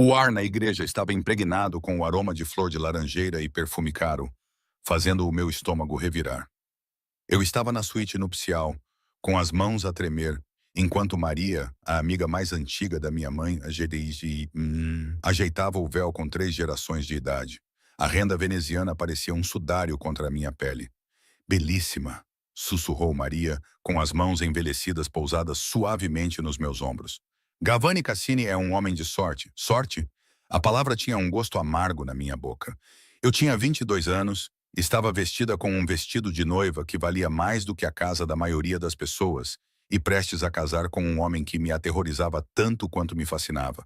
O ar na igreja estava impregnado com o aroma de flor de laranjeira e perfume caro, fazendo o meu estômago revirar. Eu estava na suíte nupcial, com as mãos a tremer, enquanto Maria, a amiga mais antiga da minha mãe, ajeitava o véu com 3 gerações de idade. A renda veneziana parecia um sudário contra a minha pele. Belíssima, sussurrou Maria, com as mãos envelhecidas pousadas suavemente nos meus ombros. Gavani Cassini é um homem de sorte. Sorte? A palavra tinha um gosto amargo na minha boca. Eu tinha 22 anos, estava vestida com um vestido de noiva que valia mais do que a casa da maioria das pessoas, e prestes a casar com um homem que me aterrorizava tanto quanto me fascinava.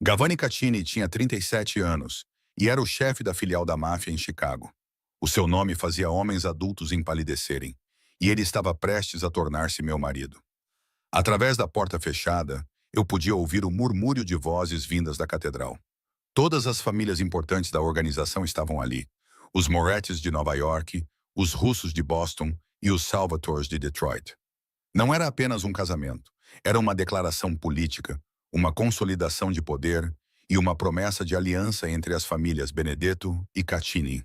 Gavani Cassini tinha 37 anos, e era o chefe da filial da máfia em Chicago. O seu nome fazia homens adultos empalidecerem, e ele estava prestes a tornar-se meu marido. Através da porta fechada, eu podia ouvir o murmúrio de vozes vindas da catedral. Todas as famílias importantes da organização estavam ali. Os Morettes de Nova York, os russos de Boston e os Salvatores de Detroit. Não era apenas um casamento, era uma declaração política, uma consolidação de poder e uma promessa de aliança entre as famílias Benedetto e Caccini.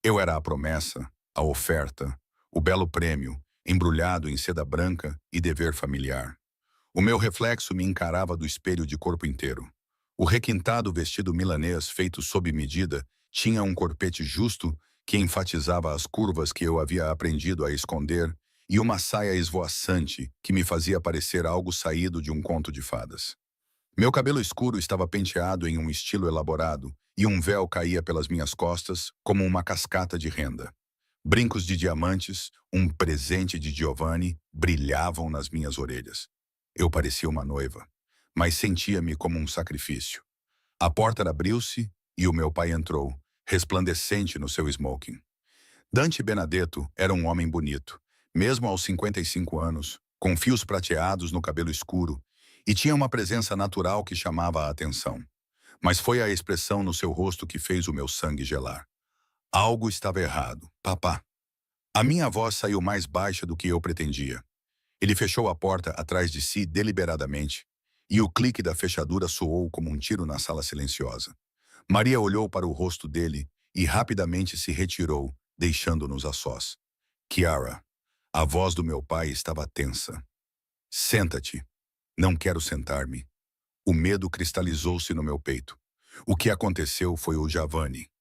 Eu era a promessa, a oferta, o belo prêmio, embrulhado em seda branca e dever familiar. O meu reflexo me encarava do espelho de corpo inteiro. O requintado vestido milanês feito sob medida tinha um corpete justo que enfatizava as curvas que eu havia aprendido a esconder e uma saia esvoaçante que me fazia parecer algo saído de um conto de fadas. Meu cabelo escuro estava penteado em um estilo elaborado e um véu caía pelas minhas costas como uma cascata de renda. Brincos de diamantes, um presente de Giovanni, brilhavam nas minhas orelhas. Eu parecia uma noiva, mas sentia-me como um sacrifício. A porta abriu-se e o meu pai entrou, resplandecente no seu smoking. Dante Benedetto era um homem bonito, mesmo aos 55 anos, com fios prateados no cabelo escuro, e tinha uma presença natural que chamava a atenção. Mas foi a expressão no seu rosto que fez o meu sangue gelar. Algo estava errado, papá. A minha voz saiu mais baixa do que eu pretendia. Ele fechou a porta atrás de si deliberadamente, e o clique da fechadura soou como um tiro na sala silenciosa. Maria olhou para o rosto dele e rapidamente se retirou, deixando-nos a sós. Chiara, a voz do meu pai estava tensa. Senta-te. Não quero sentar-me. O medo cristalizou-se no meu peito. O que aconteceu foi o Giovanni.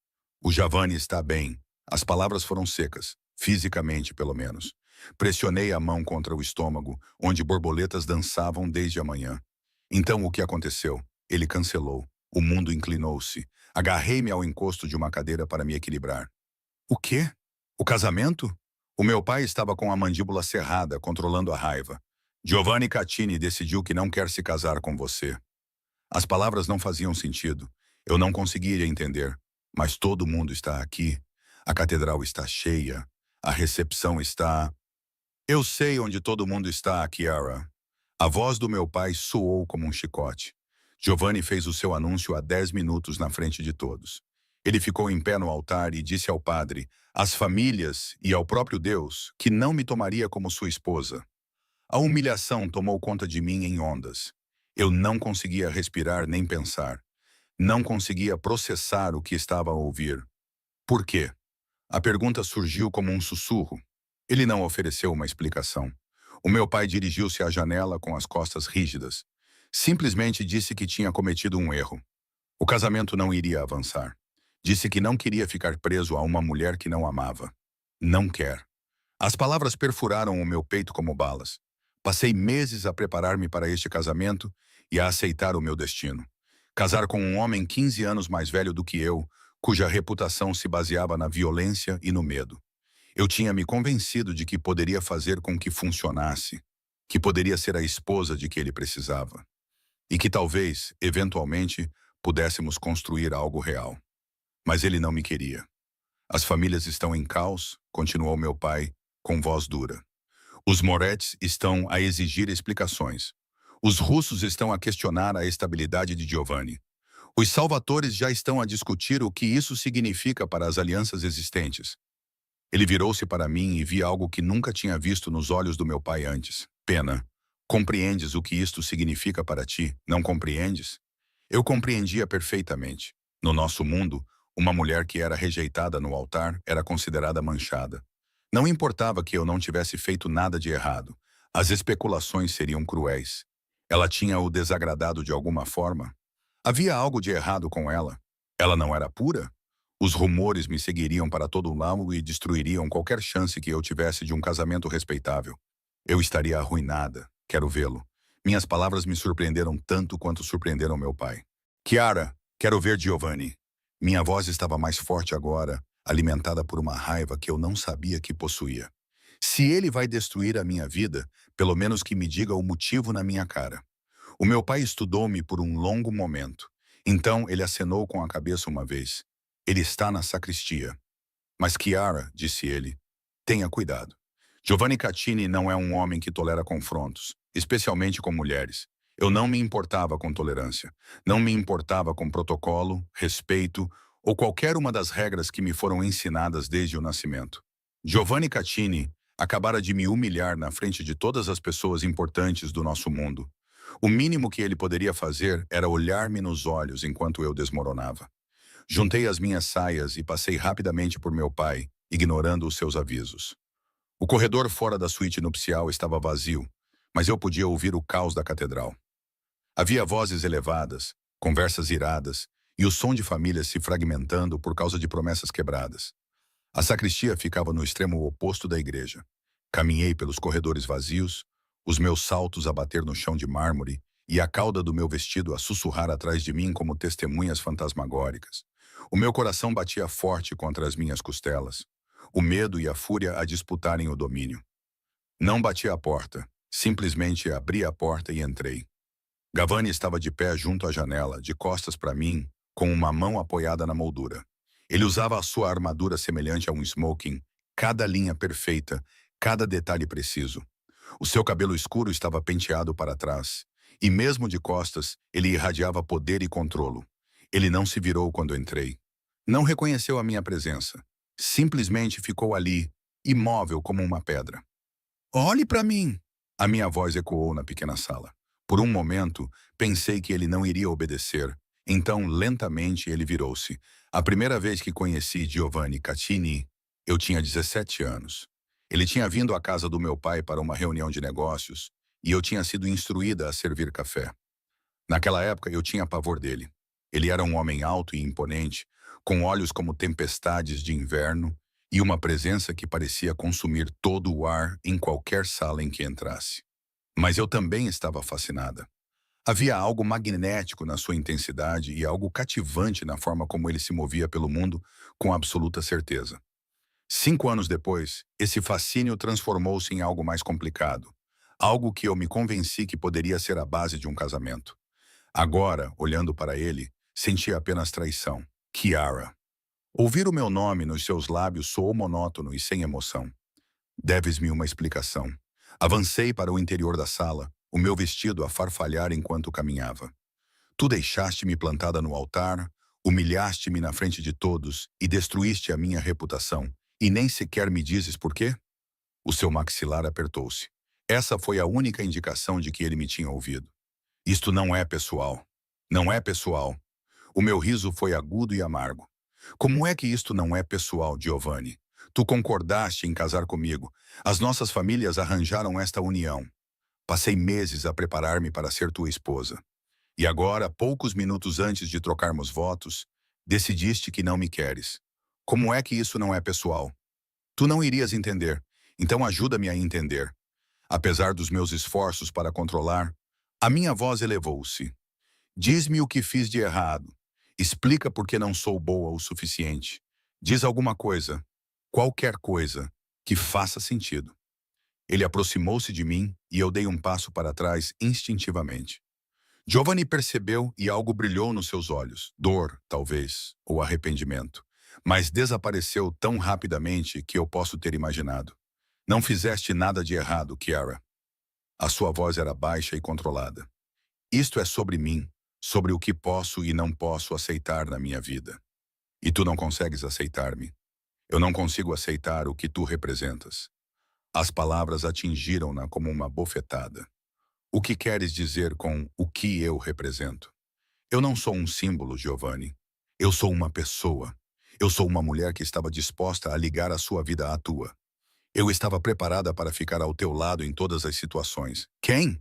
O Giovanni está bem. As palavras foram secas, fisicamente pelo menos. Pressionei a mão contra o estômago, onde borboletas dançavam desde a manhã. Então o que aconteceu? Ele cancelou. O mundo inclinou-se. Agarrei-me ao encosto de uma cadeira para me equilibrar. O quê? O casamento? O meu pai estava com a mandíbula cerrada, controlando a raiva. Giovanni Caccini decidiu que não quer se casar com você. As palavras não faziam sentido. Eu não conseguia entender. Mas todo mundo está aqui. A catedral está cheia. A recepção está... Eu sei onde todo mundo está, Chiara. A voz do meu pai soou como um chicote. Giovanni fez o seu anúncio há 10 minutos na frente de todos. Ele ficou em pé no altar e disse ao padre, às famílias e ao próprio Deus, que não me tomaria como sua esposa. A humilhação tomou conta de mim em ondas. Eu não conseguia respirar nem pensar. Não conseguia processar o que estava a ouvir. Por quê? A pergunta surgiu como um sussurro. Ele não ofereceu uma explicação. O meu pai dirigiu-se à janela com as costas rígidas. Simplesmente disse que tinha cometido um erro. O casamento não iria avançar. Disse que não queria ficar preso a uma mulher que não amava. Não quer. As palavras perfuraram o meu peito como balas. Passei meses a preparar-me para este casamento e a aceitar o meu destino. Casar com um homem 15 anos mais velho do que eu, cuja reputação se baseava na violência e no medo. Eu tinha me convencido de que poderia fazer com que funcionasse, que poderia ser a esposa de que ele precisava. E que talvez, eventualmente, pudéssemos construir algo real. Mas ele não me queria. As famílias estão em caos, continuou meu pai, com voz dura. Os Moretti estão a exigir explicações. Os russos estão a questionar a estabilidade de Giovanni. Os salvatores já estão a discutir o que isso significa para as alianças existentes. Ele virou-se para mim e vi algo que nunca tinha visto nos olhos do meu pai antes. Pena, compreendes o que isto significa para ti, não compreendes? Eu compreendia perfeitamente. No nosso mundo, uma mulher que era rejeitada no altar era considerada manchada. Não importava que eu não tivesse feito nada de errado. As especulações seriam cruéis. Ela tinha o desagradado de alguma forma? Havia algo de errado com ela? Ela não era pura? Os rumores me seguiriam para todo lado e destruiriam qualquer chance que eu tivesse de um casamento respeitável. Eu estaria arruinada. Quero vê-lo. Minhas palavras me surpreenderam tanto quanto surpreenderam meu pai. Chiara, quero ver Giovanni. Minha voz estava mais forte agora, alimentada por uma raiva que eu não sabia que possuía. Se ele vai destruir a minha vida, pelo menos que me diga o motivo na minha cara. O meu pai estudou-me por um longo momento. Então ele acenou com a cabeça uma vez. Ele está na sacristia. Mas Chiara, disse ele, tenha cuidado. Giovanni Caccini não é um homem que tolera confrontos, especialmente com mulheres. Eu não me importava com tolerância. Não me importava com protocolo, respeito ou qualquer uma das regras que me foram ensinadas desde o nascimento. Giovanni Caccini acabara de me humilhar na frente de todas as pessoas importantes do nosso mundo. O mínimo que ele poderia fazer era olhar-me nos olhos enquanto eu desmoronava. Juntei as minhas saias e passei rapidamente por meu pai, ignorando os seus avisos. O corredor fora da suíte nupcial estava vazio, mas eu podia ouvir o caos da catedral. Havia vozes elevadas, conversas iradas e o som de famílias se fragmentando por causa de promessas quebradas. A sacristia ficava no extremo oposto da igreja. Caminhei pelos corredores vazios, os meus saltos a bater no chão de mármore e a cauda do meu vestido a sussurrar atrás de mim como testemunhas fantasmagóricas. O meu coração batia forte contra as minhas costelas, o medo e a fúria a disputarem o domínio. Não bati à porta, simplesmente abri a porta e entrei. Gavani estava de pé junto à janela, de costas para mim, com uma mão apoiada na moldura. Ele usava a sua armadura semelhante a um smoking, cada linha perfeita, cada detalhe preciso. O seu cabelo escuro estava penteado para trás, e mesmo de costas, ele irradiava poder e controlo. Ele não se virou quando entrei. Não reconheceu a minha presença. Simplesmente ficou ali, imóvel como uma pedra. Olhe para mim! A minha voz ecoou na pequena sala. Por um momento, pensei que ele não iria obedecer. Então, lentamente, ele virou-se. A primeira vez que conheci Giovanni Caccini, eu tinha 17 anos. Ele tinha vindo à casa do meu pai para uma reunião de negócios e eu tinha sido instruída a servir café. Naquela época, eu tinha pavor dele. Ele era um homem alto e imponente, com olhos como tempestades de inverno e uma presença que parecia consumir todo o ar em qualquer sala em que entrasse. Mas eu também estava fascinada. Havia algo magnético na sua intensidade e algo cativante na forma como ele se movia pelo mundo com absoluta certeza. 5 anos depois, esse fascínio transformou-se em algo mais complicado. Algo que eu me convenci que poderia ser a base de um casamento. Agora, olhando para ele, senti apenas traição. Chiara. Ouvir o meu nome nos seus lábios soou monótono e sem emoção. Deves-me uma explicação. Avancei para o interior da sala, o meu vestido a farfalhar enquanto caminhava. Tu deixaste-me plantada no altar, humilhaste-me na frente de todos e destruíste a minha reputação. E nem sequer me dizes por quê? O seu maxilar apertou-se. Essa foi a única indicação de que ele me tinha ouvido. Isto não é pessoal. Não é pessoal. O meu riso foi agudo e amargo. Como é que isto não é pessoal, Giovanni? Tu concordaste em casar comigo. As nossas famílias arranjaram esta união. Passei meses a preparar-me para ser tua esposa. E agora, poucos minutos antes de trocarmos votos, decidiste que não me queres. Como é que isso não é pessoal? Tu não irias entender, então ajuda-me a entender. Apesar dos meus esforços para controlar, a minha voz elevou-se. Diz-me o que fiz de errado. Explica por que não sou boa o suficiente. Diz alguma coisa, qualquer coisa, que faça sentido. Ele aproximou-se de mim e eu dei um passo para trás instintivamente. Giovanni percebeu e algo brilhou nos seus olhos. Dor, talvez, ou arrependimento. Mas desapareceu tão rapidamente que eu posso ter imaginado. Não fizeste nada de errado, Chiara. A sua voz era baixa e controlada. Isto é sobre mim, sobre o que posso e não posso aceitar na minha vida. E tu não consegues aceitar-me. Eu não consigo aceitar o que tu representas. As palavras atingiram-na como uma bofetada. O que queres dizer com o que eu represento? Eu não sou um símbolo, Giovanni. Eu sou uma pessoa. Eu sou uma mulher que estava disposta a ligar a sua vida à tua. Eu estava preparada para ficar ao teu lado em todas as situações. Quem?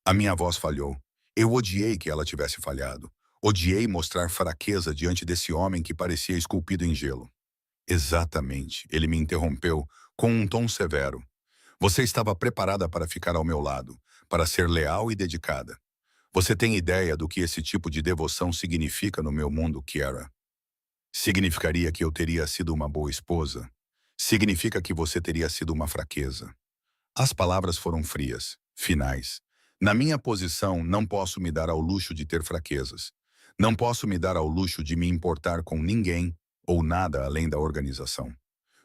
A minha voz falhou. Eu odiei que ela tivesse falhado. Odiei mostrar fraqueza diante desse homem que parecia esculpido em gelo. Exatamente, ele me interrompeu com um tom severo. Você estava preparada para ficar ao meu lado, para ser leal e dedicada. Você tem ideia do que esse tipo de devoção significa no meu mundo, Kiara? Significaria que eu teria sido uma boa esposa? Significa que você teria sido uma fraqueza? As palavras foram frias, finais. Na minha posição, não posso me dar ao luxo de ter fraquezas. Não posso me dar ao luxo de me importar com ninguém ou nada além da organização.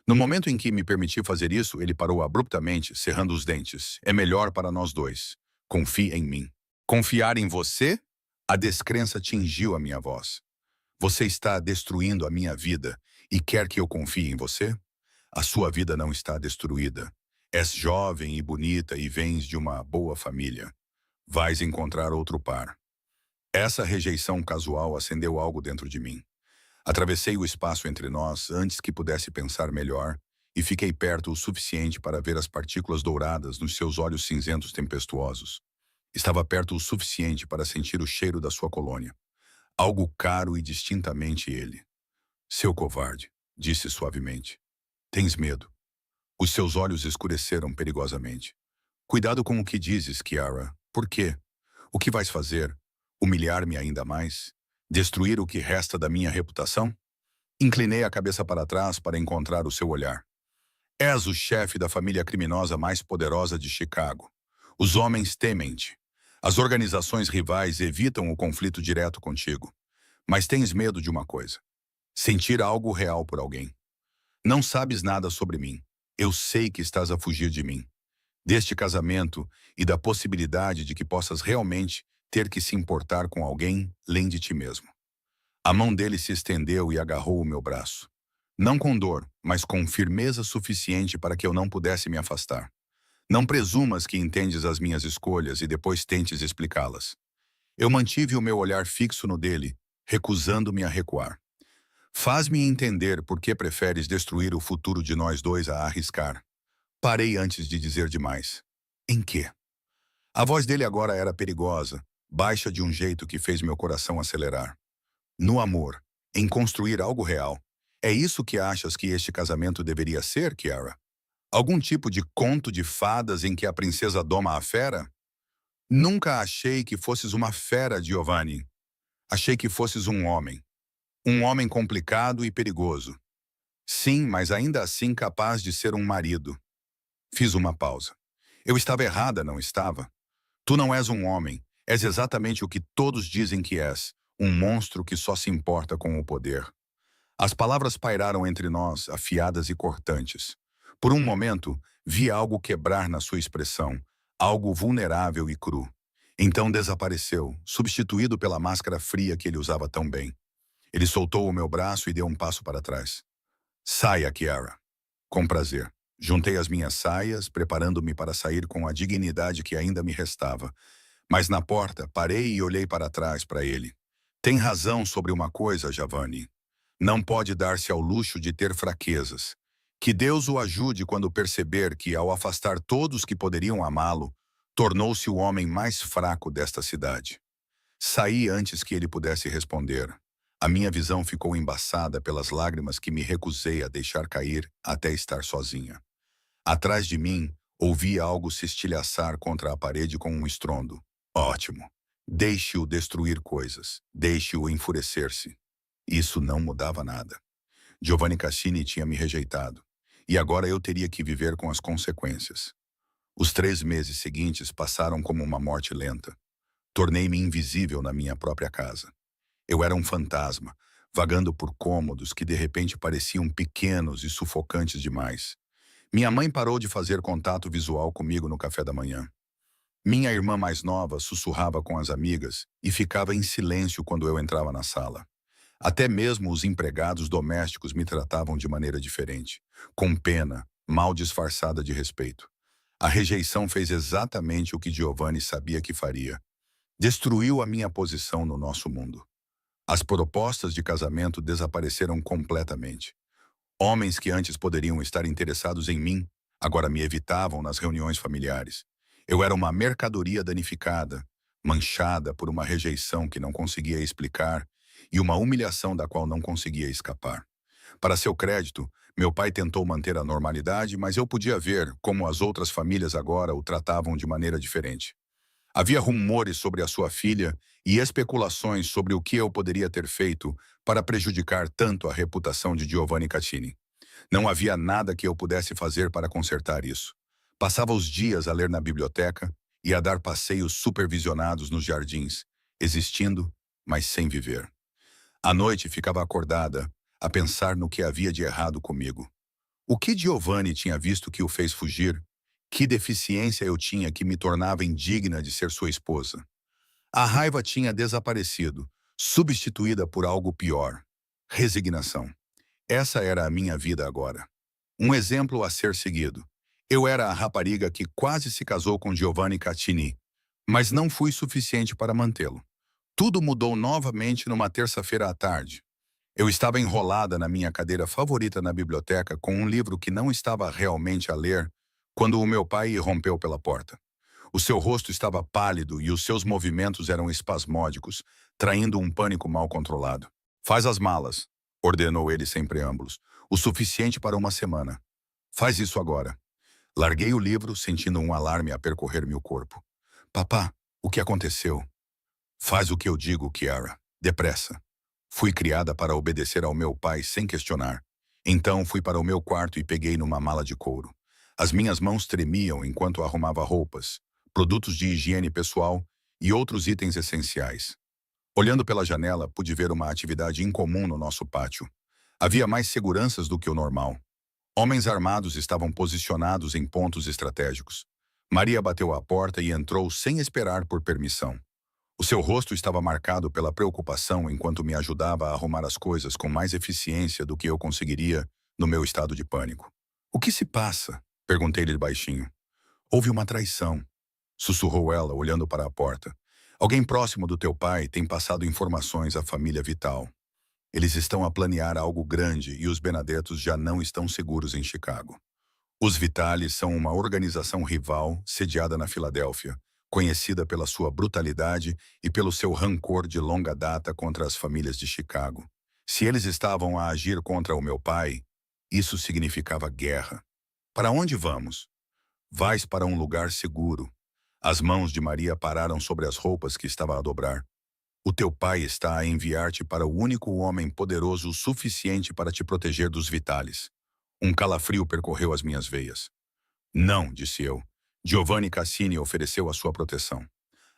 No momento em que me permiti fazer isso, ele parou abruptamente, cerrando os dentes. É melhor para nós dois. Confie em mim. Confiar em você? A descrença tingiu a minha voz. Você está destruindo a minha vida e quer que eu confie em você? A sua vida não está destruída. És jovem e bonita e vens de uma boa família. Vais encontrar outro par. Essa rejeição casual acendeu algo dentro de mim. Atravessei o espaço entre nós antes que pudesse pensar melhor e fiquei perto o suficiente para ver as partículas douradas nos seus olhos cinzentos tempestuosos. Estava perto o suficiente para sentir o cheiro da sua colônia. Algo caro e distintamente ele. Seu covarde, disse suavemente. Tens medo. Os seus olhos escureceram perigosamente. Cuidado com o que dizes, Kiara. Por quê? O que vais fazer? Humilhar-me ainda mais? Destruir o que resta da minha reputação? Inclinei a cabeça para trás para encontrar o seu olhar. És o chefe da família criminosa mais poderosa de Chicago. Os homens temem-te. As organizações rivais evitam o conflito direto contigo. Mas tens medo de uma coisa. Sentir algo real por alguém. Não sabes nada sobre mim. Eu sei que estás a fugir de mim. Deste casamento e da possibilidade de que possas realmente ter que se importar com alguém além de ti mesmo. A mão dele se estendeu e agarrou o meu braço. Não com dor, mas com firmeza suficiente para que eu não pudesse me afastar. Não presumas que entendes as minhas escolhas e depois tentes explicá-las. Eu mantive o meu olhar fixo no dele, recusando-me a recuar. Faz-me entender por que preferes destruir o futuro de nós dois a arriscar. Parei antes de dizer demais. Em quê? A voz dele agora era perigosa, baixa de um jeito que fez meu coração acelerar. No amor, em construir algo real. É isso que achas que este casamento deveria ser, Kiara? Algum tipo de conto de fadas em que a princesa doma a fera? Nunca achei que fosses uma fera, Giovanni. Achei que fosses um homem. Um homem complicado e perigoso. Sim, mas ainda assim capaz de ser um marido. Fiz uma pausa. Eu estava errada, não estava? Tu não és um homem. És exatamente o que todos dizem que és. Um monstro que só se importa com o poder. As palavras pairaram entre nós, afiadas e cortantes. Por um momento, vi algo quebrar na sua expressão, algo vulnerável e cru. Então desapareceu, substituído pela máscara fria que ele usava tão bem. Ele soltou o meu braço e deu um passo para trás. Saia, Kiara. Com prazer. Juntei as minhas saias, preparando-me para sair com a dignidade que ainda me restava. Mas na porta, parei e olhei para trás para ele. Tem razão sobre uma coisa, Giovanni. Não pode dar-se ao luxo de ter fraquezas. Que Deus o ajude quando perceber que, ao afastar todos que poderiam amá-lo, tornou-se o homem mais fraco desta cidade. Saí antes que ele pudesse responder. A minha visão ficou embaçada pelas lágrimas que me recusei a deixar cair até estar sozinha. Atrás de mim, ouvi algo se estilhaçar contra a parede com um estrondo. Ótimo. Deixe-o destruir coisas. Deixe-o enfurecer-se. Isso não mudava nada. Giovanni Cassini tinha me rejeitado. E agora eu teria que viver com as consequências. Os 3 meses seguintes passaram como uma morte lenta. Tornei-me invisível na minha própria casa. Eu era um fantasma, vagando por cômodos que de repente pareciam pequenos e sufocantes demais. Minha mãe parou de fazer contato visual comigo no café da manhã. Minha irmã mais nova sussurrava com as amigas e ficava em silêncio quando eu entrava na sala. Até mesmo os empregados domésticos me tratavam de maneira diferente, com pena, mal disfarçada de respeito. A rejeição fez exatamente o que Giovanni sabia que faria. Destruiu a minha posição no nosso mundo. As propostas de casamento desapareceram completamente. Homens que antes poderiam estar interessados em mim, agora me evitavam nas reuniões familiares. Eu era uma mercadoria danificada, manchada por uma rejeição que não conseguia explicar e uma humilhação da qual não conseguia escapar. Para seu crédito, meu pai tentou manter a normalidade, mas eu podia ver como as outras famílias agora o tratavam de maneira diferente. Havia rumores sobre a sua filha e especulações sobre o que eu poderia ter feito para prejudicar tanto a reputação de Giovanni Caccini. Não havia nada que eu pudesse fazer para consertar isso. Passava os dias a ler na biblioteca e a dar passeios supervisionados nos jardins, existindo, mas sem viver. À noite ficava acordada, a pensar no que havia de errado comigo. O que Giovanni tinha visto que o fez fugir? Que deficiência eu tinha que me tornava indigna de ser sua esposa? A raiva tinha desaparecido, substituída por algo pior: resignação. Essa era a minha vida agora. Um exemplo a ser seguido. Eu era a rapariga que quase se casou com Giovanni Caccini, mas não fui suficiente para mantê-lo. Tudo mudou novamente numa terça-feira à tarde. Eu estava enrolada na minha cadeira favorita na biblioteca com um livro que não estava realmente a ler quando o meu pai irrompeu pela porta. O seu rosto estava pálido e os seus movimentos eram espasmódicos, traindo um pânico mal controlado. "Faz as malas", ordenou ele sem preâmbulos, "o suficiente para uma semana. Faz isso agora." Larguei o livro, sentindo um alarme a percorrer meu corpo. "Papá, o que aconteceu?" "Faz o que eu digo, Chiara. Depressa." Fui criada para obedecer ao meu pai sem questionar. Então fui para o meu quarto e peguei numa mala de couro. As minhas mãos tremiam enquanto arrumava roupas, produtos de higiene pessoal e outros itens essenciais. Olhando pela janela, pude ver uma atividade incomum no nosso pátio. Havia mais seguranças do que o normal. Homens armados estavam posicionados em pontos estratégicos. Maria bateu à porta e entrou sem esperar por permissão. O seu rosto estava marcado pela preocupação enquanto me ajudava a arrumar as coisas com mais eficiência do que eu conseguiria no meu estado de pânico. "O que se passa?" perguntei-lhe baixinho. "Houve uma traição", sussurrou ela, olhando para a porta. "Alguém próximo do teu pai tem passado informações à família Vital. Eles estão a planear algo grande e os Benedettos já não estão seguros em Chicago. Os Vitali são uma organização rival sediada na Filadélfia, conhecida pela sua brutalidade e pelo seu rancor de longa data contra as famílias de Chicago. Se eles estavam a agir contra o meu pai, isso significava guerra. Para onde vamos?" "Vais para um lugar seguro." As mãos de Maria pararam sobre as roupas que estava a dobrar. "O teu pai está a enviar-te para o único homem poderoso o suficiente para te proteger dos Vitales." Um calafrio percorreu as minhas veias. "Não", disse eu. "Giovanni Cassini ofereceu a sua proteção."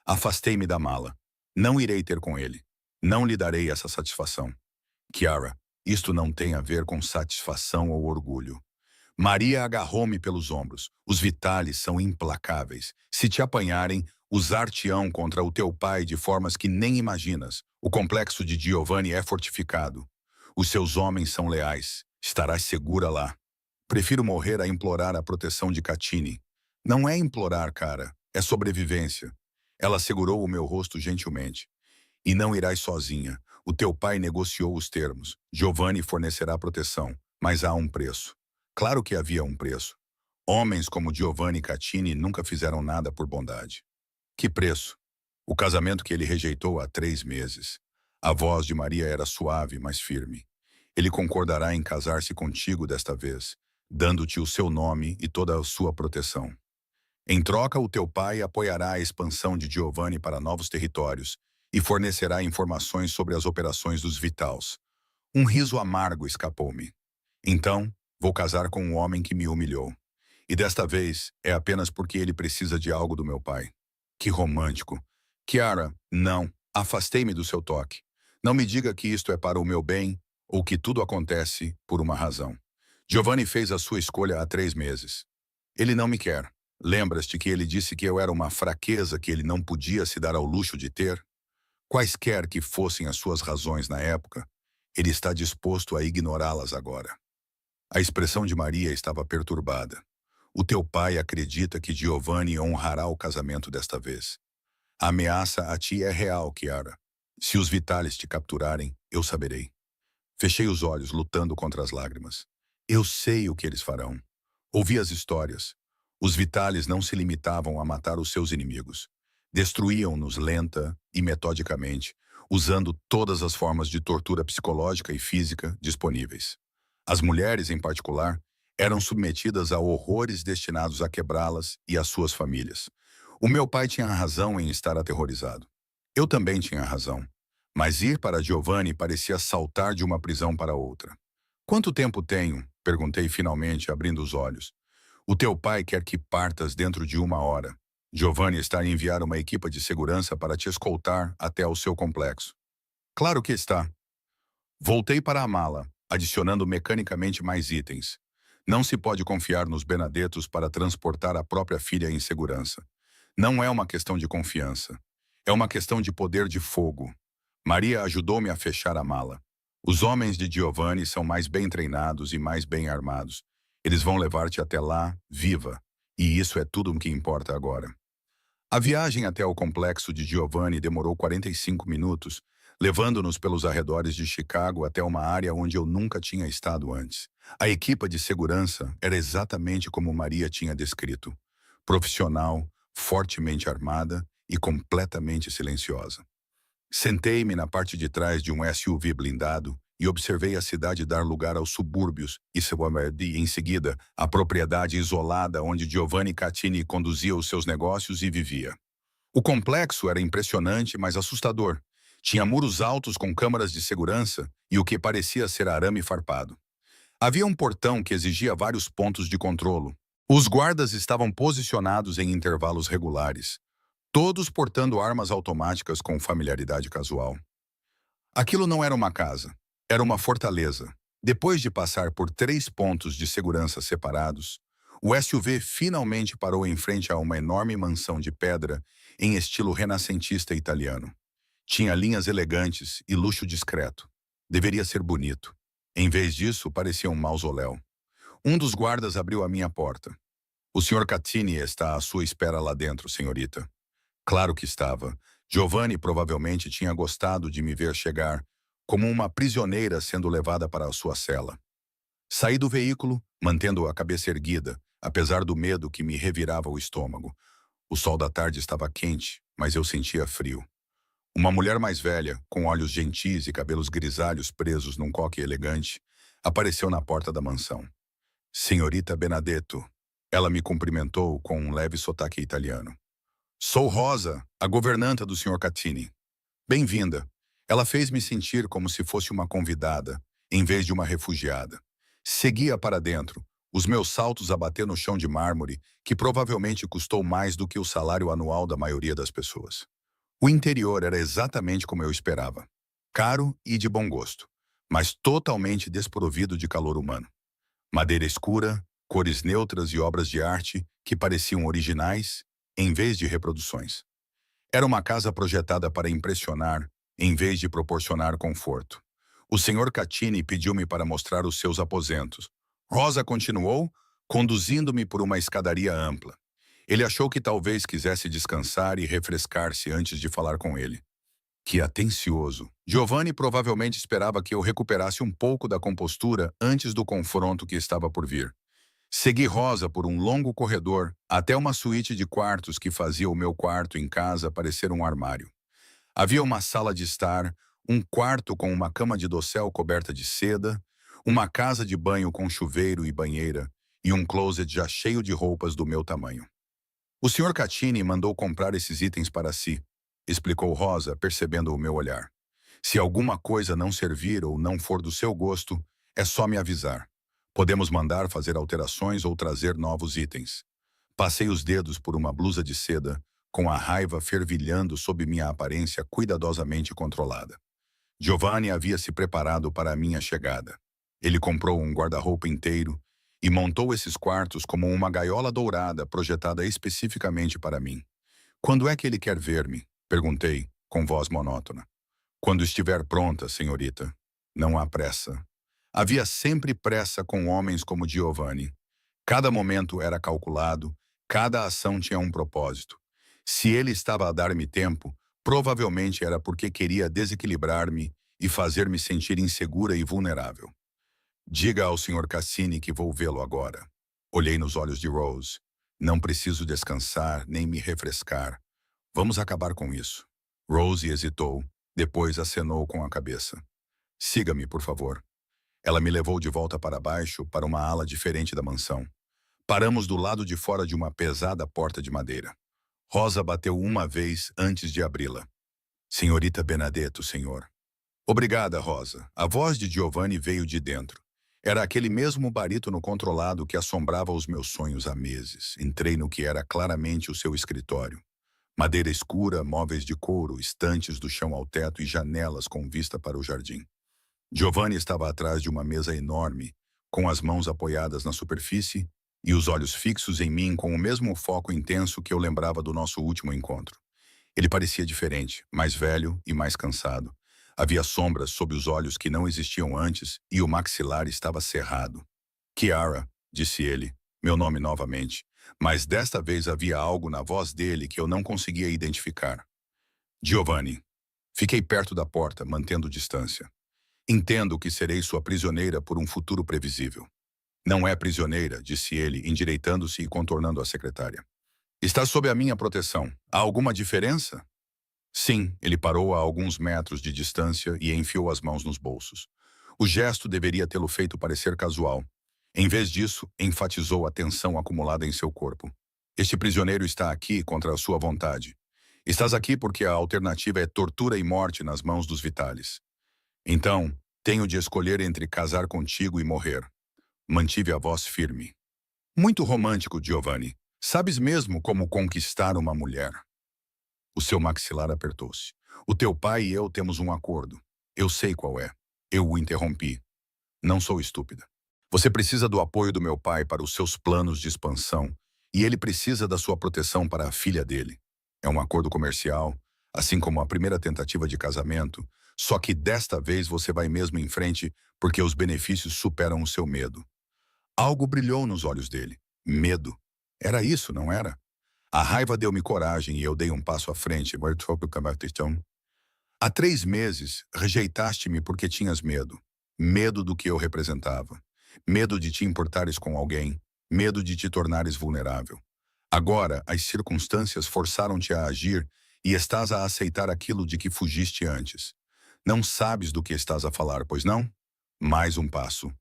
Afastei-me da mala. "Não irei ter com ele. Não lhe darei essa satisfação." "Chiara, isto não tem a ver com satisfação ou orgulho." Maria agarrou-me pelos ombros. "Os Vitales são implacáveis. Se te apanharem, usar-te-ão contra o teu pai de formas que nem imaginas. O complexo de Giovanni é fortificado. Os seus homens são leais. Estarás segura lá. Prefiro morrer a implorar a proteção de Caccini." "Não é implorar, cara. É sobrevivência." Ela segurou o meu rosto gentilmente. "E não irás sozinha. O teu pai negociou os termos. Giovanni fornecerá proteção, mas há um preço." Claro que havia um preço. Homens como Giovanni Caccini nunca fizeram nada por bondade. "Que preço?" "O casamento que ele rejeitou há 3 meses." A voz de Maria era suave, mas firme. "Ele concordará em casar-se contigo desta vez, dando-te o seu nome e toda a sua proteção. Em troca, o teu pai apoiará a expansão de Giovanni para novos territórios e fornecerá informações sobre as operações dos Vitals." Um riso amargo escapou-me. "Então, vou casar com um homem que me humilhou. E desta vez é apenas porque ele precisa de algo do meu pai." Que romântico. "Chiara, não." Afastei-me do seu toque. "Não me diga que isto é para o meu bem ou que tudo acontece por uma razão. Giovanni fez a sua escolha há 3 meses. Ele não me quer. Lembras-te que ele disse que eu era uma fraqueza que ele não podia se dar ao luxo de ter? Quaisquer que fossem as suas razões na época, ele está disposto a ignorá-las agora." A expressão de Maria estava perturbada. "O teu pai acredita que Giovanni honrará o casamento desta vez." A ameaça a ti é real, Kiara. Se os Vitalis te capturarem, eu saberei. Fechei os olhos, lutando contra as lágrimas. Eu sei o que eles farão. Ouvi as histórias. Os Vitalis não se limitavam a matar os seus inimigos. Destruíam-nos lenta e metodicamente, usando todas as formas de tortura psicológica e física disponíveis. As mulheres, em particular, eram submetidas a horrores destinados a quebrá-las e as suas famílias. O meu pai tinha razão em estar aterrorizado. Eu também tinha razão. Mas ir para Giovanni parecia saltar de uma prisão para outra. Quanto tempo tenho? Perguntei finalmente, abrindo os olhos. O teu pai quer que partas dentro de 1 hora. Giovanni está a enviar uma equipa de segurança para te escoltar até ao seu complexo. Claro que está. Voltei para a mala, adicionando mecanicamente mais itens. Não se pode confiar nos Benedettos para transportar a própria filha em segurança. Não é uma questão de confiança. É uma questão de poder de fogo. Maria ajudou-me a fechar a mala. Os homens de Giovanni são mais bem treinados e mais bem armados. Eles vão levar-te até lá, viva. E isso é tudo o que importa agora. A viagem até o complexo de Giovanni demorou 45 minutos, levando-nos pelos arredores de Chicago até uma área onde eu nunca tinha estado antes. A equipa de segurança era exatamente como Maria tinha descrito. Profissional, fortemente armada e completamente silenciosa. Sentei-me na parte de trás de um SUV blindado e observei a cidade dar lugar aos subúrbios e, em seguida, a propriedade isolada onde Giovanni Catini conduzia os seus negócios e vivia. O complexo era impressionante, mas assustador. Tinha muros altos com câmaras de segurança e o que parecia ser arame farpado. Havia um portão que exigia vários pontos de controlo. Os guardas estavam posicionados em intervalos regulares, todos portando armas automáticas com familiaridade casual. Aquilo não era uma casa, era uma fortaleza. Depois de passar por 3 pontos de segurança separados, o SUV finalmente parou em frente a uma enorme mansão de pedra em estilo renascentista italiano. Tinha linhas elegantes e luxo discreto. Deveria ser bonito. Em vez disso, parecia um mausoléu. Um dos guardas abriu a minha porta. O Sr. Catini está à sua espera lá dentro, senhorita. Claro que estava. Giovanni provavelmente tinha gostado de me ver chegar, como uma prisioneira sendo levada para a sua cela. Saí do veículo, mantendo a cabeça erguida, apesar do medo que me revirava o estômago. O sol da tarde estava quente, mas eu sentia frio. Uma mulher mais velha, com olhos gentis e cabelos grisalhos presos num coque elegante, apareceu na porta da mansão. Senhorita Benedetto. Ela me cumprimentou com um leve sotaque italiano. Sou Rosa, a governanta do Sr. Catini. Bem-vinda. Ela fez-me sentir como se fosse uma convidada, em vez de uma refugiada. Seguia para dentro, os meus saltos a bater no chão de mármore, que provavelmente custou mais do que o salário anual da maioria das pessoas. O interior era exatamente como eu esperava. Caro e de bom gosto, mas totalmente desprovido de calor humano. Madeira escura, cores neutras e obras de arte que pareciam originais, em vez de reproduções. Era uma casa projetada para impressionar, em vez de proporcionar conforto. O Sr. Catini pediu-me para mostrar os seus aposentos. Rosa continuou, conduzindo-me por uma escadaria ampla. Ele achou que talvez quisesse descansar e refrescar-se antes de falar com ele. Que atencioso. Giovanni provavelmente esperava que eu recuperasse um pouco da compostura antes do confronto que estava por vir. Segui Rosa por um longo corredor até uma suíte de quartos que fazia o meu quarto em casa parecer um armário. Havia uma sala de estar, um quarto com uma cama de dossel coberta de seda, uma casa de banho com chuveiro e banheira e um closet já cheio de roupas do meu tamanho. O Sr. Catini mandou comprar esses itens para si, explicou Rosa, percebendo o meu olhar. Se alguma coisa não servir ou não for do seu gosto, é só me avisar. Podemos mandar fazer alterações ou trazer novos itens. Passei os dedos por uma blusa de seda, com a raiva fervilhando sob minha aparência cuidadosamente controlada. Giovanni havia se preparado para a minha chegada. Ele comprou um guarda-roupa inteiro e montou esses quartos como uma gaiola dourada projetada especificamente para mim. Quando é que ele quer ver-me? Perguntei, com voz monótona. Quando estiver pronta, senhorita. Não há pressa. Havia sempre pressa com homens como Giovanni. Cada momento era calculado, cada ação tinha um propósito. Se ele estava a dar-me tempo, provavelmente era porque queria desequilibrar-me e fazer-me sentir insegura e vulnerável. Diga ao Sr. Cassini que vou vê-lo agora. Olhei nos olhos de Rose. Não preciso descansar nem me refrescar. Vamos acabar com isso. Rose hesitou, depois acenou com a cabeça. Siga-me, por favor. Ela me levou de volta para baixo, para uma ala diferente da mansão. Paramos do lado de fora de uma pesada porta de madeira. Rosa bateu uma vez antes de abri-la. Senhorita Benedetto, senhor. Obrigada, Rosa. A voz de Giovanni veio de dentro. Era aquele mesmo barítono controlado que assombrava os meus sonhos há meses. Entrei no que era claramente o seu escritório. Madeira escura, móveis de couro, estantes do chão ao teto e janelas com vista para o jardim. Giovanni estava atrás de uma mesa enorme, com as mãos apoiadas na superfície e os olhos fixos em mim com o mesmo foco intenso que eu lembrava do nosso último encontro. Ele parecia diferente, mais velho e mais cansado. Havia sombras sob os olhos que não existiam antes e o maxilar estava cerrado. Chiara, disse ele, meu nome novamente, mas desta vez havia algo na voz dele que eu não conseguia identificar. Giovanni. Fiquei perto da porta, mantendo distância. Entendo que serei sua prisioneira por um futuro previsível. Não é prisioneira, disse ele, endireitando-se e contornando a secretária. Está sob a minha proteção. Há alguma diferença? Sim, ele parou a alguns metros de distância e enfiou as mãos nos bolsos. O gesto deveria tê-lo feito parecer casual. Em vez disso, enfatizou a tensão acumulada em seu corpo. Este prisioneiro está aqui contra a sua vontade. Estás aqui porque a alternativa é tortura e morte nas mãos dos Vitales. Então, tenho de escolher entre casar contigo e morrer. Mantive a voz firme. Muito romântico, Giovanni. Sabes mesmo como conquistar uma mulher? O seu maxilar apertou-se. O teu pai e eu temos um acordo. Eu sei qual é. Eu o interrompi. Não sou estúpida. Você precisa do apoio do meu pai para os seus planos de expansão e ele precisa da sua proteção para a filha dele. É um acordo comercial, assim como a primeira tentativa de casamento, só que desta vez você vai mesmo em frente porque os benefícios superam o seu medo. Algo brilhou nos olhos dele. Medo. Era isso, não era? A raiva deu-me coragem e eu dei um passo à frente. Há 3 meses, rejeitaste-me porque tinhas medo. Medo do que eu representava. Medo de te importares com alguém. Medo de te tornares vulnerável. Agora, as circunstâncias forçaram-te a agir e estás a aceitar aquilo de que fugiste antes. Não sabes do que estás a falar, pois não? Mais um passo.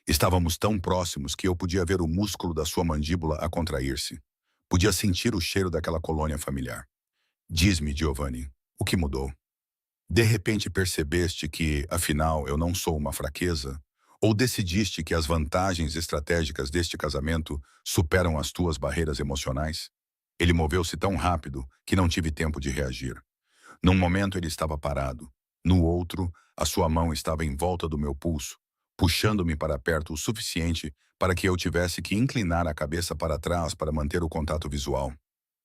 Estávamos tão próximos que eu podia ver o músculo da sua mandíbula a contrair-se. Podia sentir o cheiro daquela colônia familiar. Diz-me, Giovanni, o que mudou? De repente percebeste que, afinal, eu não sou uma fraqueza? Ou decidiste que as vantagens estratégicas deste casamento superam as tuas barreiras emocionais? Ele moveu-se tão rápido que não tive tempo de reagir. Num momento ele estava parado. No outro, a sua mão estava em volta do meu pulso, puxando-me para perto o suficiente para que eu tivesse que inclinar a cabeça para trás para manter o contato visual.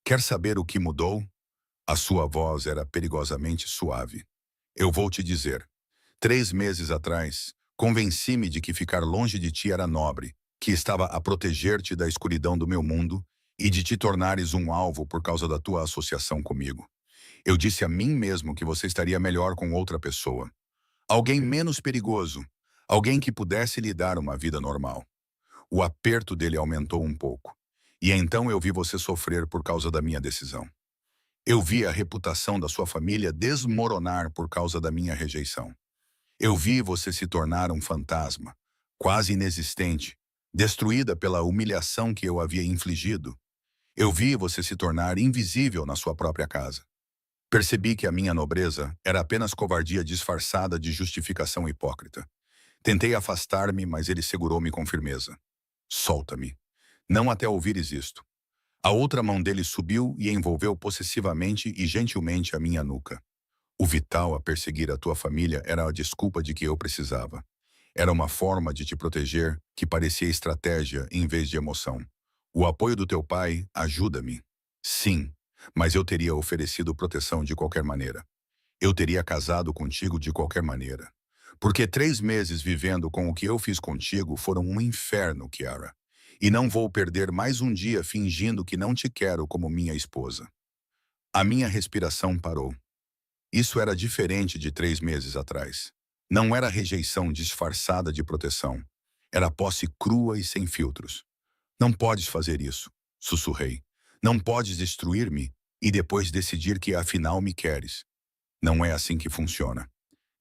Quer saber o que mudou? A sua voz era perigosamente suave. Eu vou te dizer. 3 meses atrás, convenci-me de que ficar longe de ti era nobre, que estava a proteger-te da escuridão do meu mundo e de te tornares um alvo por causa da tua associação comigo. Eu disse a mim mesmo que você estaria melhor com outra pessoa. Alguém menos perigoso. Alguém que pudesse lhe dar uma vida normal. O aperto dele aumentou um pouco. E então eu vi você sofrer por causa da minha decisão. Eu vi a reputação da sua família desmoronar por causa da minha rejeição. Eu vi você se tornar um fantasma, quase inexistente, destruída pela humilhação que eu havia infligido. Eu vi você se tornar invisível na sua própria casa. Percebi que a minha nobreza era apenas covardia disfarçada de justificação hipócrita. Tentei afastar-me, mas ele segurou-me com firmeza. Solta-me. Não até ouvires isto. A outra mão dele subiu e envolveu possessivamente e gentilmente a minha nuca. O vital a perseguir a tua família era a desculpa de que eu precisava. Era uma forma de te proteger que parecia estratégia em vez de emoção. O apoio do teu pai ajuda-me. Sim, mas eu teria oferecido proteção de qualquer maneira. Eu teria casado contigo de qualquer maneira. Porque 3 meses vivendo com o que eu fiz contigo foram um inferno, Chiara. E não vou perder mais um dia fingindo que não te quero como minha esposa. A minha respiração parou. Isso era diferente de 3 meses atrás. Não era rejeição disfarçada de proteção. Era posse crua e sem filtros. Não podes fazer isso, sussurrei. Não podes destruir-me e depois decidir que afinal me queres. Não é assim que funciona.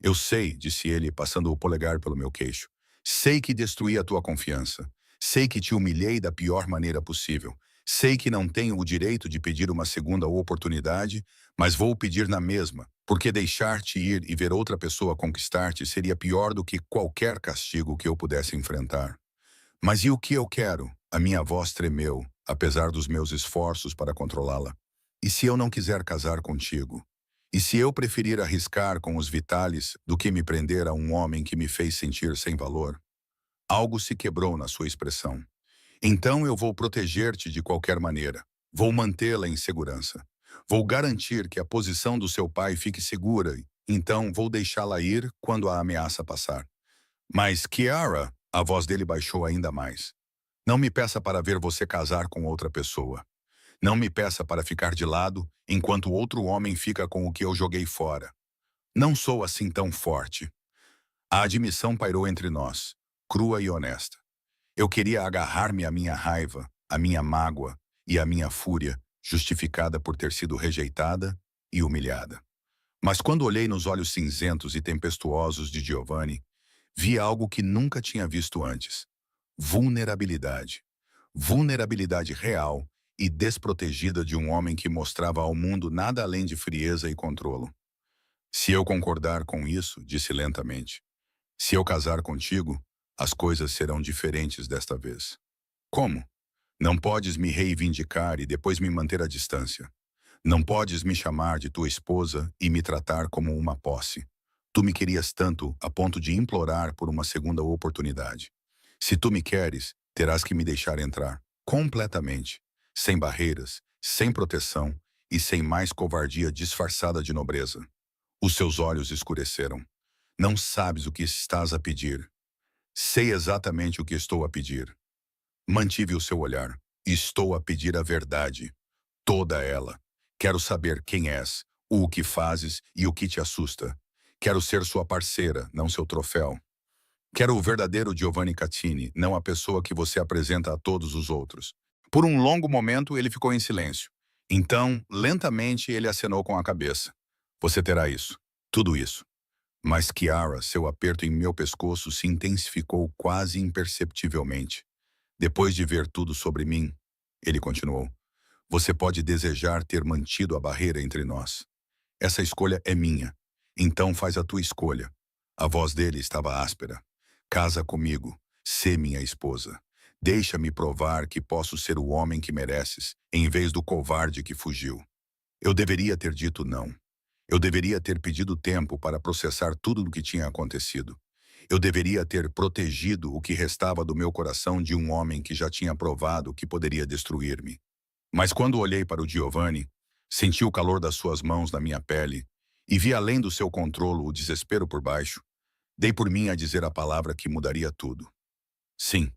Eu sei, disse ele, passando o polegar pelo meu queixo. Sei que destruí a tua confiança. Sei que te humilhei da pior maneira possível. Sei que não tenho o direito de pedir uma segunda oportunidade, mas vou pedir na mesma, porque deixar-te ir e ver outra pessoa conquistar-te seria pior do que qualquer castigo que eu pudesse enfrentar. Mas e o que eu quero? A minha voz tremeu, apesar dos meus esforços para controlá-la. E se eu não quiser casar contigo? E se eu preferir arriscar com os Vitalis do que me prender a um homem que me fez sentir sem valor? Algo se quebrou na sua expressão. Então eu vou proteger-te de qualquer maneira. Vou mantê-la em segurança. Vou garantir que a posição do seu pai fique segura. Então vou deixá-la ir quando a ameaça passar. Mas, Kiara, a voz dele baixou ainda mais. Não me peça para ver você casar com outra pessoa. Não me peça para ficar de lado enquanto outro homem fica com o que eu joguei fora. Não sou assim tão forte. A admissão pairou entre nós, crua e honesta. Eu queria agarrar-me à minha raiva, à minha mágoa e à minha fúria, justificada por ter sido rejeitada e humilhada. Mas quando olhei nos olhos cinzentos e tempestuosos de Giovanni, vi algo que nunca tinha visto antes. Vulnerabilidade. Vulnerabilidade real e desprotegida de um homem que mostrava ao mundo nada além de frieza e controlo. Se eu concordar com isso, disse lentamente, se eu casar contigo, as coisas serão diferentes desta vez. Como? Não podes me reivindicar e depois me manter à distância. Não podes me chamar de tua esposa e me tratar como uma posse. Tu me querias tanto a ponto de implorar por uma segunda oportunidade. Se tu me queres, terás que me deixar entrar, completamente, sem barreiras, sem proteção e sem mais covardia disfarçada de nobreza. Os seus olhos escureceram. Não sabes o que estás a pedir. Sei exatamente o que estou a pedir. Mantive o seu olhar. Estou a pedir a verdade. Toda ela. Quero saber quem és, o que fazes e o que te assusta. Quero ser sua parceira, não seu troféu. Quero o verdadeiro Giovanni Catini, não a pessoa que você apresenta a todos os outros. Por um longo momento, ele ficou em silêncio. Então, lentamente, ele acenou com a cabeça. Você terá isso. Tudo isso. Mas Kiara, seu aperto em meu pescoço se intensificou quase imperceptivelmente. Depois de ver tudo sobre mim, ele continuou. Você pode desejar ter mantido a barreira entre nós. Essa escolha é minha. Então faz a tua escolha. A voz dele estava áspera. Casa comigo. Sê minha esposa. Deixa-me provar que posso ser o homem que mereces, em vez do covarde que fugiu. Eu deveria ter dito não. Eu deveria ter pedido tempo para processar tudo o que tinha acontecido. Eu deveria ter protegido o que restava do meu coração de um homem que já tinha provado que poderia destruir-me. Mas quando olhei para o Giovanni, senti o calor das suas mãos na minha pele e vi além do seu controlo o desespero por baixo. Dei por mim a dizer a palavra que mudaria tudo. Sim.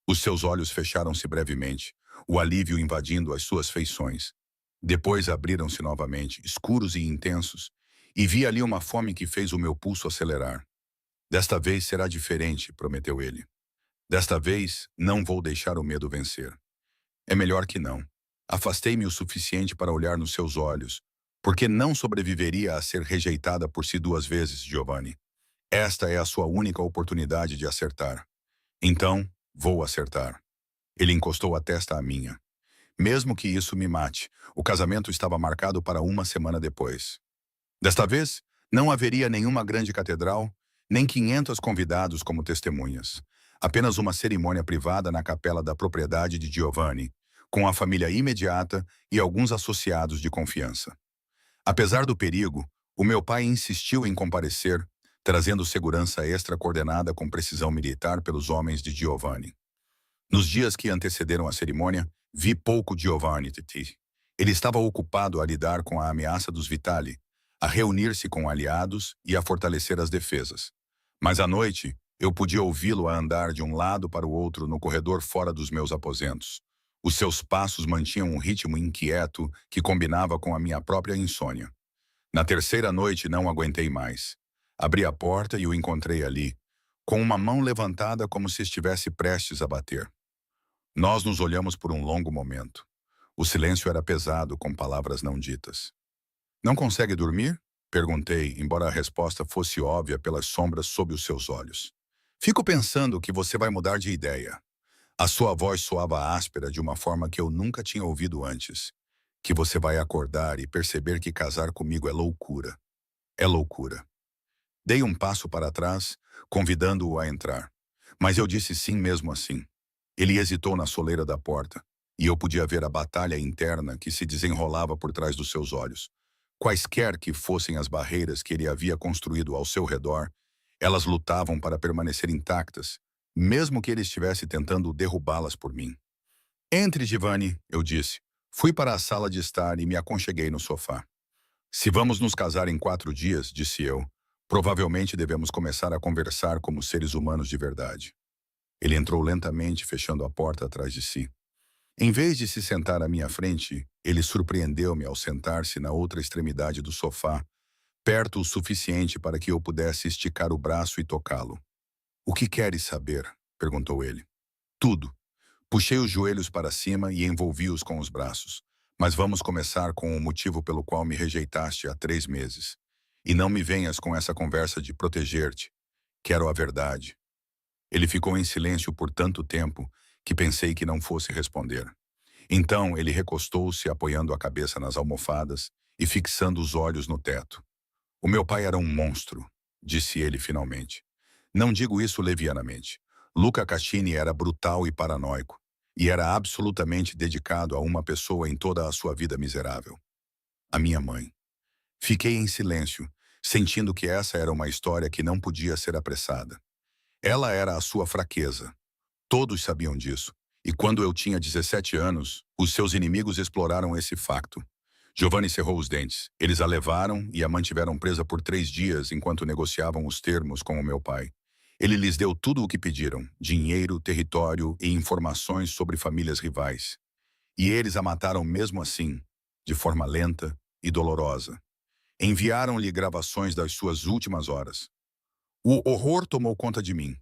Os seus olhos fecharam-se brevemente, o alívio invadindo as suas feições. Depois abriram-se novamente, escuros e intensos, e vi ali uma fome que fez o meu pulso acelerar. Desta vez será diferente, prometeu ele. Desta vez não vou deixar o medo vencer. É melhor que não. Afastei-me o suficiente para olhar nos seus olhos, porque não sobreviveria a ser rejeitada por si 2 vezes, Giovanni. Esta é a sua única oportunidade de acertar. Então, vou acertar. Ele encostou a testa à minha. Mesmo que isso me mate, o casamento estava marcado para uma semana depois. Desta vez, não haveria nenhuma grande catedral, nem 500 convidados como testemunhas. Apenas uma cerimônia privada na capela da propriedade de Giovanni, com a família imediata e alguns associados de confiança. Apesar do perigo, o meu pai insistiu em comparecer, trazendo segurança extra coordenada com precisão militar pelos homens de Giovanni. Nos dias que antecederam a cerimônia, vi pouco Giovanni Titi. Ele estava ocupado a lidar com a ameaça dos Vitali, a reunir-se com aliados e a fortalecer as defesas. Mas à noite, eu podia ouvi-lo a andar de um lado para o outro no corredor fora dos meus aposentos. Os seus passos mantinham um ritmo inquieto que combinava com a minha própria insônia. Na terceira noite não aguentei mais. Abri a porta e o encontrei ali, com uma mão levantada como se estivesse prestes a bater. Nós nos olhamos por um longo momento. O silêncio era pesado, com palavras não ditas. Não consegue dormir? Perguntei, embora a resposta fosse óbvia pelas sombras sob os seus olhos. Fico pensando que você vai mudar de ideia. A sua voz soava áspera de uma forma que eu nunca tinha ouvido antes. Que você vai acordar e perceber que casar comigo é loucura. É loucura. Dei um passo para trás, convidando-o a entrar. Mas eu disse sim mesmo assim. Ele hesitou na soleira da porta, e eu podia ver a batalha interna que se desenrolava por trás dos seus olhos. Quaisquer que fossem as barreiras que ele havia construído ao seu redor, elas lutavam para permanecer intactas, mesmo que ele estivesse tentando derrubá-las por mim. Entre, Giovanni, eu disse. Fui para a sala de estar e me aconcheguei no sofá. Se vamos nos casar em 4 dias, disse eu, provavelmente devemos começar a conversar como seres humanos de verdade. Ele entrou lentamente, fechando a porta atrás de si. Em vez de se sentar à minha frente, ele surpreendeu-me ao sentar-se na outra extremidade do sofá, perto o suficiente para que eu pudesse esticar o braço e tocá-lo. O que queres saber? Perguntou ele. Tudo. Puxei os joelhos para cima e envolvi-os com os braços. Mas vamos começar com o motivo pelo qual me rejeitaste há 3 meses. E não me venhas com essa conversa de proteger-te. Quero a verdade. Ele ficou em silêncio por tanto tempo que pensei que não fosse responder. Então ele recostou-se, apoiando a cabeça nas almofadas e fixando os olhos no teto. O meu pai era um monstro, disse ele finalmente. Não digo isso levianamente. Luca Caccini era brutal e paranoico, e era absolutamente dedicado a uma pessoa em toda a sua vida miserável. A minha mãe. Fiquei em silêncio, sentindo que essa era uma história que não podia ser apressada. Ela era a sua fraqueza. Todos sabiam disso. E quando eu tinha 17 anos, os seus inimigos exploraram esse facto. Giovanni cerrou os dentes. Eles a levaram e a mantiveram presa por 3 dias enquanto negociavam os termos com o meu pai. Ele lhes deu tudo o que pediram: dinheiro, território e informações sobre famílias rivais. E eles a mataram mesmo assim, de forma lenta e dolorosa. Enviaram-lhe gravações das suas últimas horas. O horror tomou conta de mim.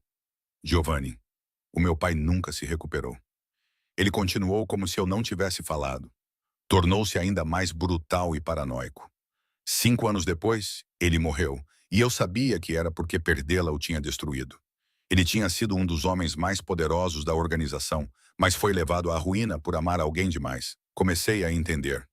Giovanni, o meu pai nunca se recuperou. Ele continuou como se eu não tivesse falado. Tornou-se ainda mais brutal e paranoico. 5 anos depois, ele morreu, e eu sabia que era porque perdê-la o tinha destruído. Ele tinha sido um dos homens mais poderosos da organização, mas foi levado à ruína por amar alguém demais. Comecei a entender.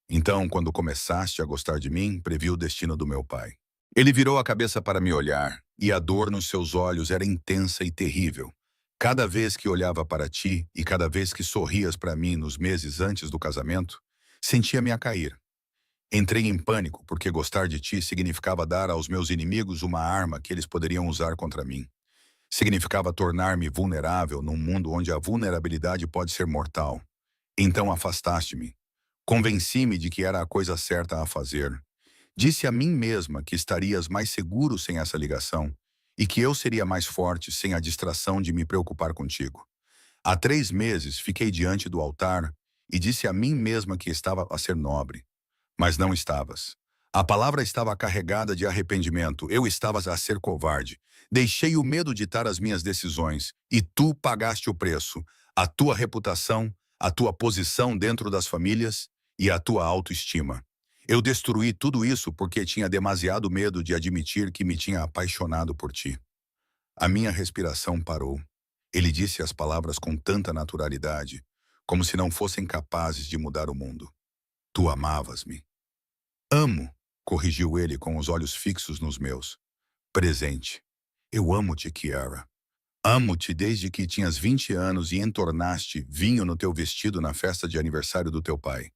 Então, quando começaste a gostar de mim, previ o destino do meu pai. Ele virou a cabeça para me olhar, e a dor nos seus olhos era intensa e terrível. Cada vez que olhava para ti e cada vez que sorrias para mim nos meses antes do casamento, sentia-me a cair. Entrei em pânico porque gostar de ti significava dar aos meus inimigos uma arma que eles poderiam usar contra mim. Significava tornar-me vulnerável num mundo onde a vulnerabilidade pode ser mortal. Então afastaste-me. Convenci-me de que era a coisa certa a fazer. Disse a mim mesma que estarias mais seguro sem essa ligação e que eu seria mais forte sem a distração de me preocupar contigo. Há 3 meses fiquei diante do altar e disse a mim mesma que estava a ser nobre. Mas não estavas. A palavra estava carregada de arrependimento. Eu estava a ser covarde. Deixei o medo ditar as minhas decisões e tu pagaste o preço. A tua reputação, a tua posição dentro das famílias e a tua autoestima. Eu destruí tudo isso porque tinha demasiado medo de admitir que me tinha apaixonado por ti. A minha respiração parou. Ele disse as palavras com tanta naturalidade, como se não fossem capazes de mudar o mundo. Tu amavas-me. Amo, corrigiu ele com os olhos fixos nos meus. Presente. Eu amo-te, Kiara. Amo-te desde que tinhas 20 anos e entornaste vinho no teu vestido na festa de aniversário do teu pai.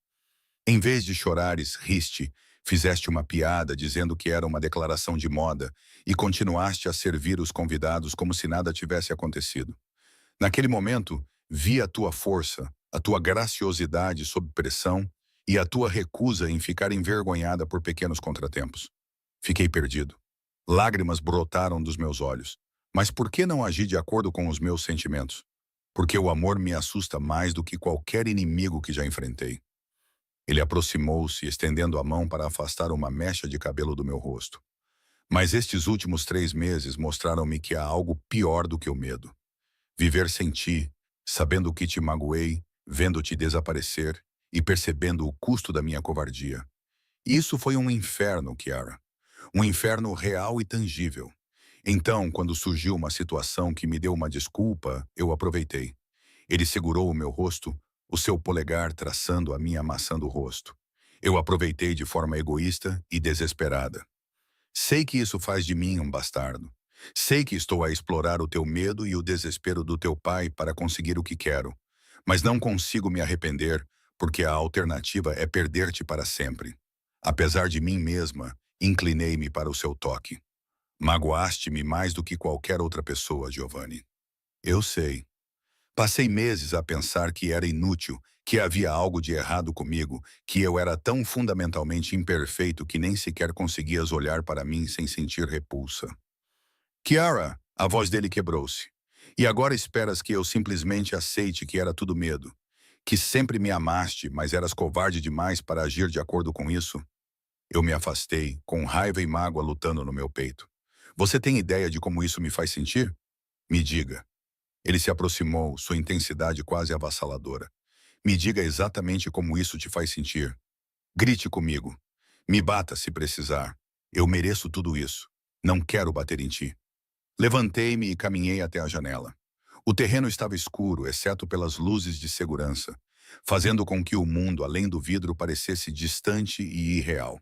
Em vez de chorares, riste, fizeste uma piada dizendo que era uma declaração de moda e continuaste a servir os convidados como se nada tivesse acontecido. Naquele momento, vi a tua força, a tua graciosidade sob pressão e a tua recusa em ficar envergonhada por pequenos contratempos. Fiquei perdido. Lágrimas brotaram dos meus olhos. Mas por que não agi de acordo com os meus sentimentos? porque o amor me assusta mais do que qualquer inimigo que já enfrentei. Ele aproximou-se, estendendo a mão para afastar uma mecha de cabelo do meu rosto. Mas estes últimos 3 meses mostraram-me que há algo pior do que o medo. Viver sem ti, sabendo que te magoei, vendo-te desaparecer e percebendo o custo da minha covardia. Isso foi um inferno, Kiara. Um inferno real e tangível. Então, quando surgiu uma situação que me deu uma desculpa, eu aproveitei. Ele segurou o meu rosto, o seu polegar traçando a minha maçã do rosto. Eu aproveitei de forma egoísta e desesperada. Sei que isso faz de mim um bastardo. Sei que estou a explorar o teu medo e o desespero do teu pai para conseguir o que quero. Mas não consigo me arrepender, porque a alternativa é perder-te para sempre. Apesar de mim mesma, inclinei-me para o seu toque. Magoaste-me mais do que qualquer outra pessoa, Giovanni. Eu sei. Passei meses a pensar que era inútil, que havia algo de errado comigo, que eu era tão fundamentalmente imperfeito que nem sequer conseguias olhar para mim sem sentir repulsa. Kiara, a voz dele quebrou-se. E agora esperas que eu simplesmente aceite que era tudo medo? Que sempre me amaste, mas eras covarde demais para agir de acordo com isso? Eu me afastei, com raiva e mágoa lutando no meu peito. Você tem ideia de como isso me faz sentir? Me diga. Ele se aproximou, sua intensidade quase avassaladora. Me diga exatamente como isso te faz sentir. Grite comigo. Me bata se precisar. Eu mereço tudo isso. Não quero bater em ti. Levantei-me e caminhei até a janela. O terreno estava escuro, exceto pelas luzes de segurança, fazendo com que o mundo além do vidro parecesse distante e irreal.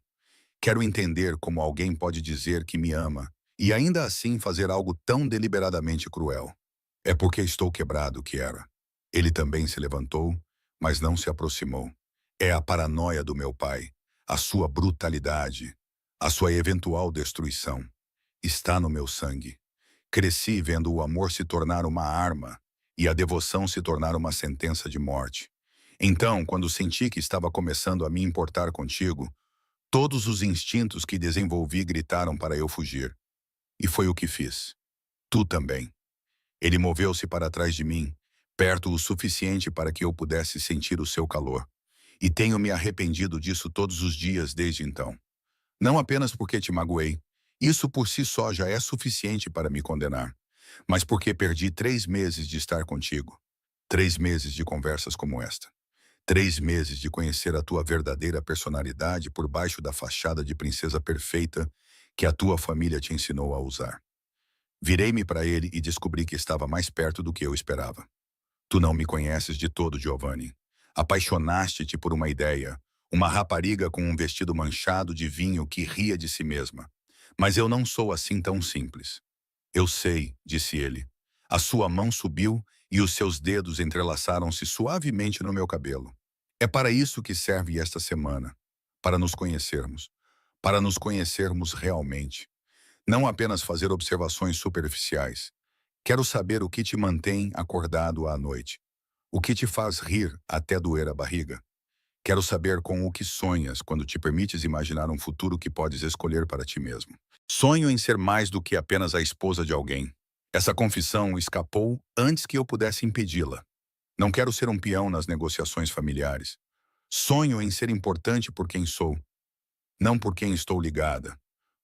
Quero entender como alguém pode dizer que me ama e ainda assim fazer algo tão deliberadamente cruel. É porque estou quebrado, Kiara. Ele também se levantou, mas não se aproximou. É a paranoia do meu pai, a sua brutalidade, a sua eventual destruição. Está no meu sangue. Cresci vendo o amor se tornar uma arma e a devoção se tornar uma sentença de morte. Então, quando senti que estava começando a me importar contigo, todos os instintos que desenvolvi gritaram para eu fugir. E foi o que fiz. Tu também. Ele moveu-se para trás de mim, perto o suficiente para que eu pudesse sentir o seu calor. E tenho me arrependido disso todos os dias desde então. Não apenas porque te magoei. Isso por si só já é suficiente para me condenar. Mas porque perdi 3 meses de estar contigo. 3 meses de conversas como esta. 3 meses de conhecer a tua verdadeira personalidade por baixo da fachada de princesa perfeita que a tua família te ensinou a usar. Virei-me para ele e descobri que estava mais perto do que eu esperava. Tu não me conheces de todo, Giovanni. Apaixonaste-te por uma ideia, uma rapariga com um vestido manchado de vinho que ria de si mesma. Mas eu não sou assim tão simples. Eu sei, disse ele. A sua mão subiu e os seus dedos entrelaçaram-se suavemente no meu cabelo. É para isso que serve esta semana, para nos conhecermos. Para nos conhecermos realmente. Não apenas fazer observações superficiais. Quero saber o que te mantém acordado à noite. O que te faz rir até doer a barriga. Quero saber com o que sonhas quando te permites imaginar um futuro que podes escolher para ti mesmo. Sonho em ser mais do que apenas a esposa de alguém. Essa confissão escapou antes que eu pudesse impedi-la. Não quero ser um peão nas negociações familiares. Sonho em ser importante por quem sou, não por quem estou ligada.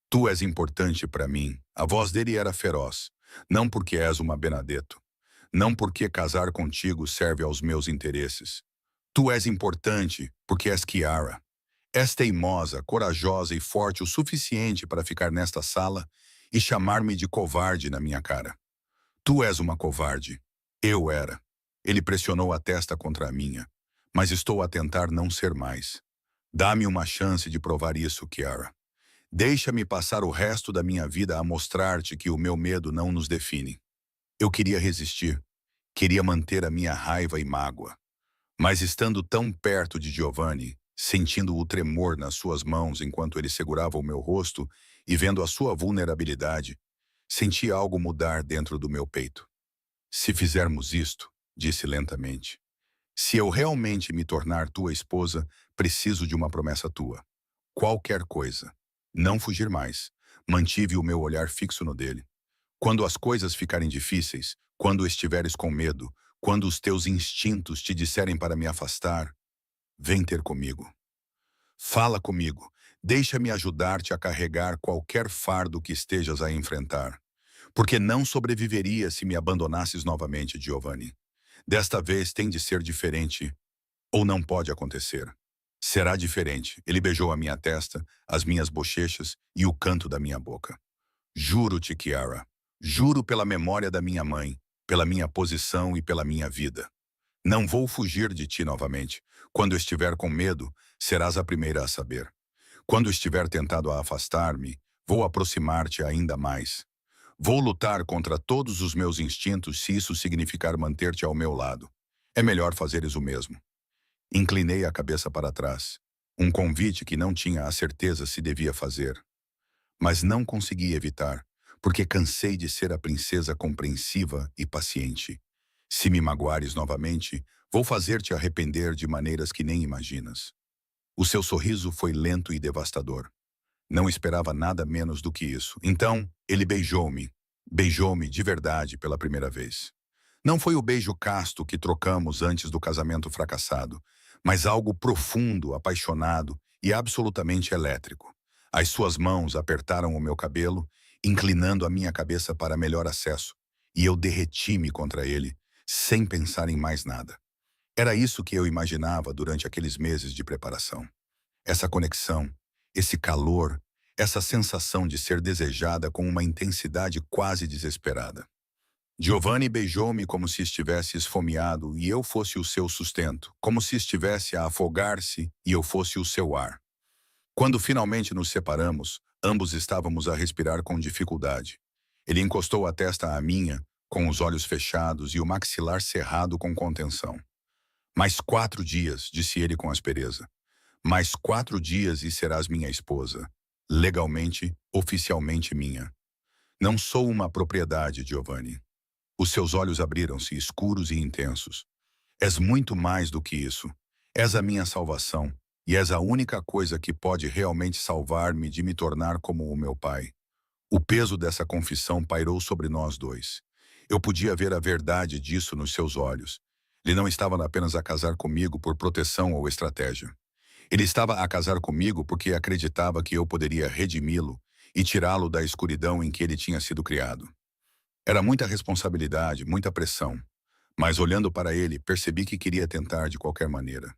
Tu és importante para mim. A voz dele era feroz. Não porque és uma Benedetto. Não porque casar contigo serve aos meus interesses. Tu és importante porque és Kiara. És teimosa, corajosa e forte o suficiente para ficar nesta sala e chamar-me de covarde na minha cara. Tu és uma covarde. Eu era. Ele pressionou a testa contra a minha. Mas estou a tentar não ser mais. Dá-me uma chance de provar isso, Kiara. Deixa-me passar o resto da minha vida a mostrar-te que o meu medo não nos define. Eu queria resistir. Queria manter a minha raiva e mágoa. Mas estando tão perto de Giovanni, sentindo o tremor nas suas mãos enquanto ele segurava o meu rosto e vendo a sua vulnerabilidade, senti algo mudar dentro do meu peito. Se fizermos isto, disse lentamente, se eu realmente me tornar tua esposa, preciso de uma promessa tua. Qualquer coisa. Não fugir mais. Mantive o meu olhar fixo no dele. Quando as coisas ficarem difíceis, quando estiveres com medo, Quando os teus instintos te disserem para me afastar, vem ter comigo. Fala comigo. Deixa-me ajudar-te a carregar qualquer fardo que estejas a enfrentar. Porque não sobreviveria se me abandonasses novamente, Giovanni. Desta vez tem de ser diferente, ou não pode acontecer. Será diferente. Ele beijou a minha testa, as minhas bochechas e o canto da minha boca. Juro-te, Chiara. Juro pela memória da minha mãe, pela minha posição e pela minha vida. Não vou fugir de ti novamente. Quando estiver com medo, serás a primeira a saber. Quando estiver tentado a afastar-me, vou aproximar-te ainda mais. Vou lutar contra todos os meus instintos se isso significar manter-te ao meu lado. É melhor fazeres o mesmo. Inclinei a cabeça para trás. Um convite que não tinha a certeza se devia fazer. Mas não consegui evitar, porque cansei de ser a princesa compreensiva e paciente. Se me magoares novamente, vou fazer-te arrepender de maneiras que nem imaginas. O seu sorriso foi lento e devastador. Não esperava nada menos do que isso. Então, ele beijou-me. Beijou-me de verdade pela primeira vez. Não foi o beijo casto que trocamos antes do casamento fracassado, mas algo profundo, apaixonado e absolutamente elétrico. As suas mãos apertaram o meu cabelo, inclinando a minha cabeça para melhor acesso, e eu derreti-me contra ele, sem pensar em mais nada. Era isso que eu imaginava durante aqueles meses de preparação. Essa conexão, esse calor, essa sensação de ser desejada com uma intensidade quase desesperada. Giovanni beijou-me como se estivesse esfomeado e eu fosse o seu sustento, como se estivesse a afogar-se e eu fosse o seu ar. Quando finalmente nos separamos, ambos estávamos a respirar com dificuldade. Ele encostou a testa à minha, com os olhos fechados e o maxilar cerrado com contenção. Mais 4 dias, disse ele com aspereza. Mais 4 dias e serás minha esposa. Legalmente, oficialmente minha. Não sou uma propriedade, Giovanni. Os seus olhos abriram-se, escuros e intensos. És muito mais do que isso. És a minha salvação, e és a única coisa que pode realmente salvar-me de me tornar como o meu pai. O peso dessa confissão pairou sobre nós dois. Eu podia ver a verdade disso nos seus olhos. Ele não estava apenas a casar comigo por proteção ou estratégia. Ele estava a casar comigo porque acreditava que eu poderia redimi-lo e tirá-lo da escuridão em que ele tinha sido criado. Era muita responsabilidade, muita pressão. Mas olhando para ele, percebi que queria tentar de qualquer maneira.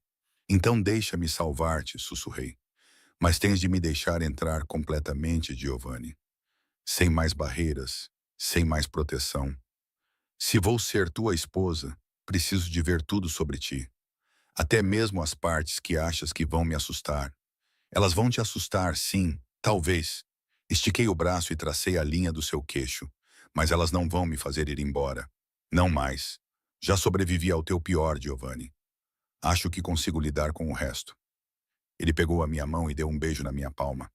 Então deixa-me salvar-te, sussurrei. Mas tens de me deixar entrar completamente, Giovanni. Sem mais barreiras, sem mais proteção. Se vou ser tua esposa, preciso de ver tudo sobre ti. Até mesmo as partes que achas que vão me assustar. Elas vão te assustar, sim, talvez. Estiquei o braço e tracei a linha do seu queixo. Mas elas não vão me fazer ir embora. Não mais. Já sobrevivi ao teu pior, Giovanni. Acho que consigo lidar com o resto. Ele pegou a minha mão e deu um beijo na minha palma.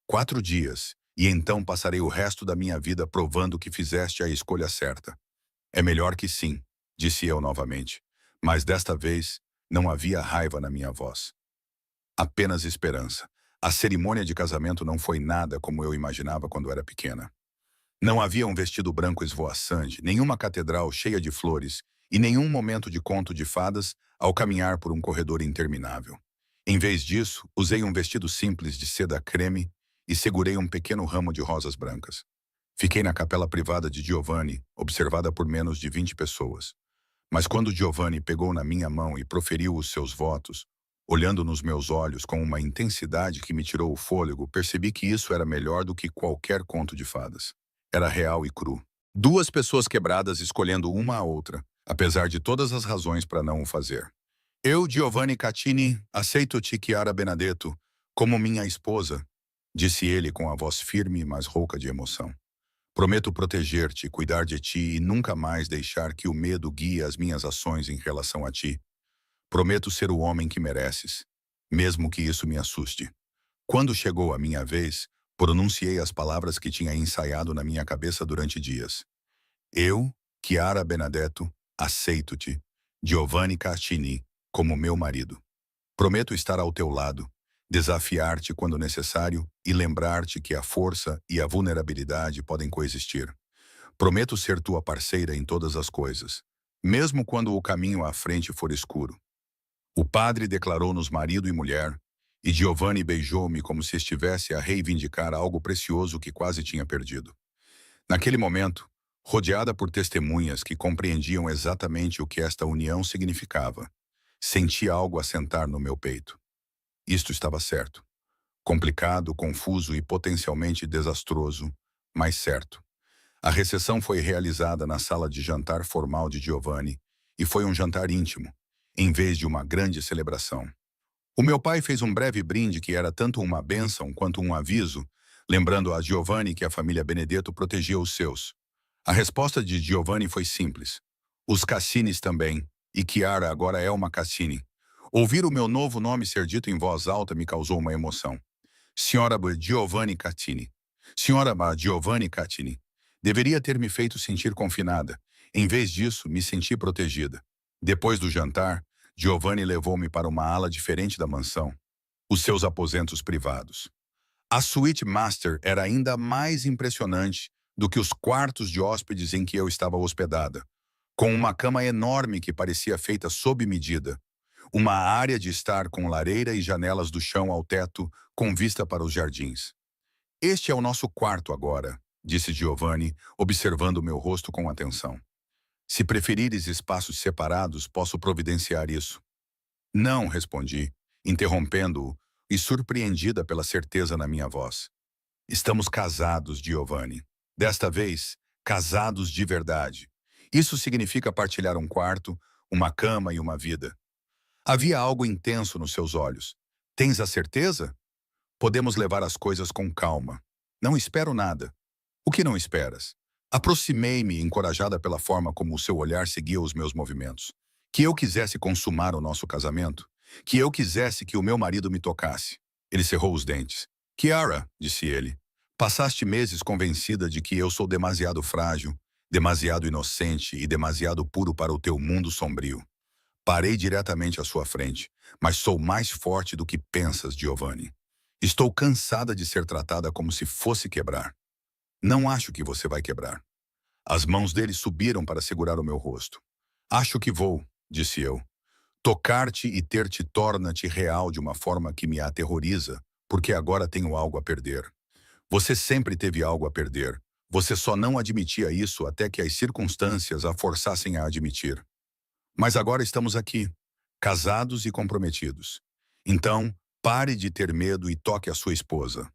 4 dias, e então passarei o resto da minha vida provando que fizeste a escolha certa. É melhor que sim, disse eu novamente. Mas desta vez, não havia raiva na minha voz. Apenas esperança. A cerimônia de casamento não foi nada como eu imaginava quando era pequena. Não havia um vestido branco esvoaçante, nenhuma catedral cheia de flores e nenhum momento de conto de fadas ao caminhar por um corredor interminável. Em vez disso, usei um vestido simples de seda creme e segurei um pequeno ramo de rosas brancas. Fiquei na capela privada de Giovanni, observada por menos de 20 pessoas. Mas quando Giovanni pegou na minha mão e proferiu os seus votos, olhando nos meus olhos com uma intensidade que me tirou o fôlego, percebi que isso era melhor do que qualquer conto de fadas. Era real e cru. 2 pessoas quebradas escolhendo uma a outra, apesar de todas as razões para não o fazer. Eu, Giovanni Cattini, aceito-te, Chiara Benedetto, como minha esposa, disse ele com a voz firme, mas rouca de emoção. Prometo proteger-te, cuidar de ti e nunca mais deixar que o medo guie as minhas ações em relação a ti. Prometo ser o homem que mereces, mesmo que isso me assuste. Quando chegou a minha vez, pronunciei as palavras que tinha ensaiado na minha cabeça durante dias. Eu, Chiara Benedetto, aceito-te, Giovanni Cattini, como meu marido. Prometo estar ao teu lado, desafiar-te quando necessário e lembrar-te que a força e a vulnerabilidade podem coexistir. Prometo ser tua parceira em todas as coisas, mesmo quando o caminho à frente for escuro. O padre declarou-nos marido e mulher, e Giovanni beijou-me como se estivesse a reivindicar algo precioso que quase tinha perdido. Naquele momento, rodeada por testemunhas que compreendiam exatamente o que esta união significava, senti algo assentar no meu peito. Isto estava certo. Complicado, confuso e potencialmente desastroso, mas certo. A recepção foi realizada na sala de jantar formal de Giovanni e foi um jantar íntimo, em vez de uma grande celebração. O meu pai fez um breve brinde que era tanto uma bênção quanto um aviso, lembrando a Giovanni que a família Benedetto protegia os seus. A resposta de Giovanni foi simples. Os Cassines também, e Chiara agora é uma Cassini. Ouvir o meu novo nome ser dito em voz alta me causou uma emoção. Senhora Giovanni Cattini. Senhora Giovanni Cattini. Deveria ter me feito sentir confinada. Em vez disso, me senti protegida. Depois do jantar, Giovanni levou-me para uma ala diferente da mansão, os seus aposentos privados. A suíte master era ainda mais impressionante do que os quartos de hóspedes em que eu estava hospedada, com uma cama enorme que parecia feita sob medida, uma área de estar com lareira e janelas do chão ao teto com vista para os jardins. Este é o nosso quarto agora, disse Giovanni, observando meu rosto com atenção. Se preferires espaços separados, posso providenciar isso. Não, respondi, interrompendo-o e surpreendida pela certeza na minha voz. Estamos casados, Giovanni. Desta vez, casados de verdade. Isso significa partilhar um quarto, uma cama e uma vida. Havia algo intenso nos seus olhos. Tens a certeza? Podemos levar as coisas com calma. Não espero nada. O que não esperas? Aproximei-me, encorajada pela forma como o seu olhar seguia os meus movimentos. Que eu quisesse consumar o nosso casamento. Que eu quisesse que o meu marido me tocasse. Ele cerrou os dentes. Chiara, disse ele, passaste meses convencida de que eu sou demasiado frágil, demasiado inocente e demasiado puro para o teu mundo sombrio. Parei diretamente à sua frente, mas sou mais forte do que pensas, Giovanni. Estou cansada de ser tratada como se fosse quebrar. Não acho que você vai quebrar. As mãos dele subiram para segurar o meu rosto. Acho que vou, disse eu. Tocar-te e ter-te torna-te real de uma forma que me aterroriza, porque agora tenho algo a perder. Você sempre teve algo a perder. Você só não admitia isso até que as circunstâncias a forçassem a admitir. Mas agora estamos aqui, casados e comprometidos. Então, pare de ter medo e toque a sua esposa.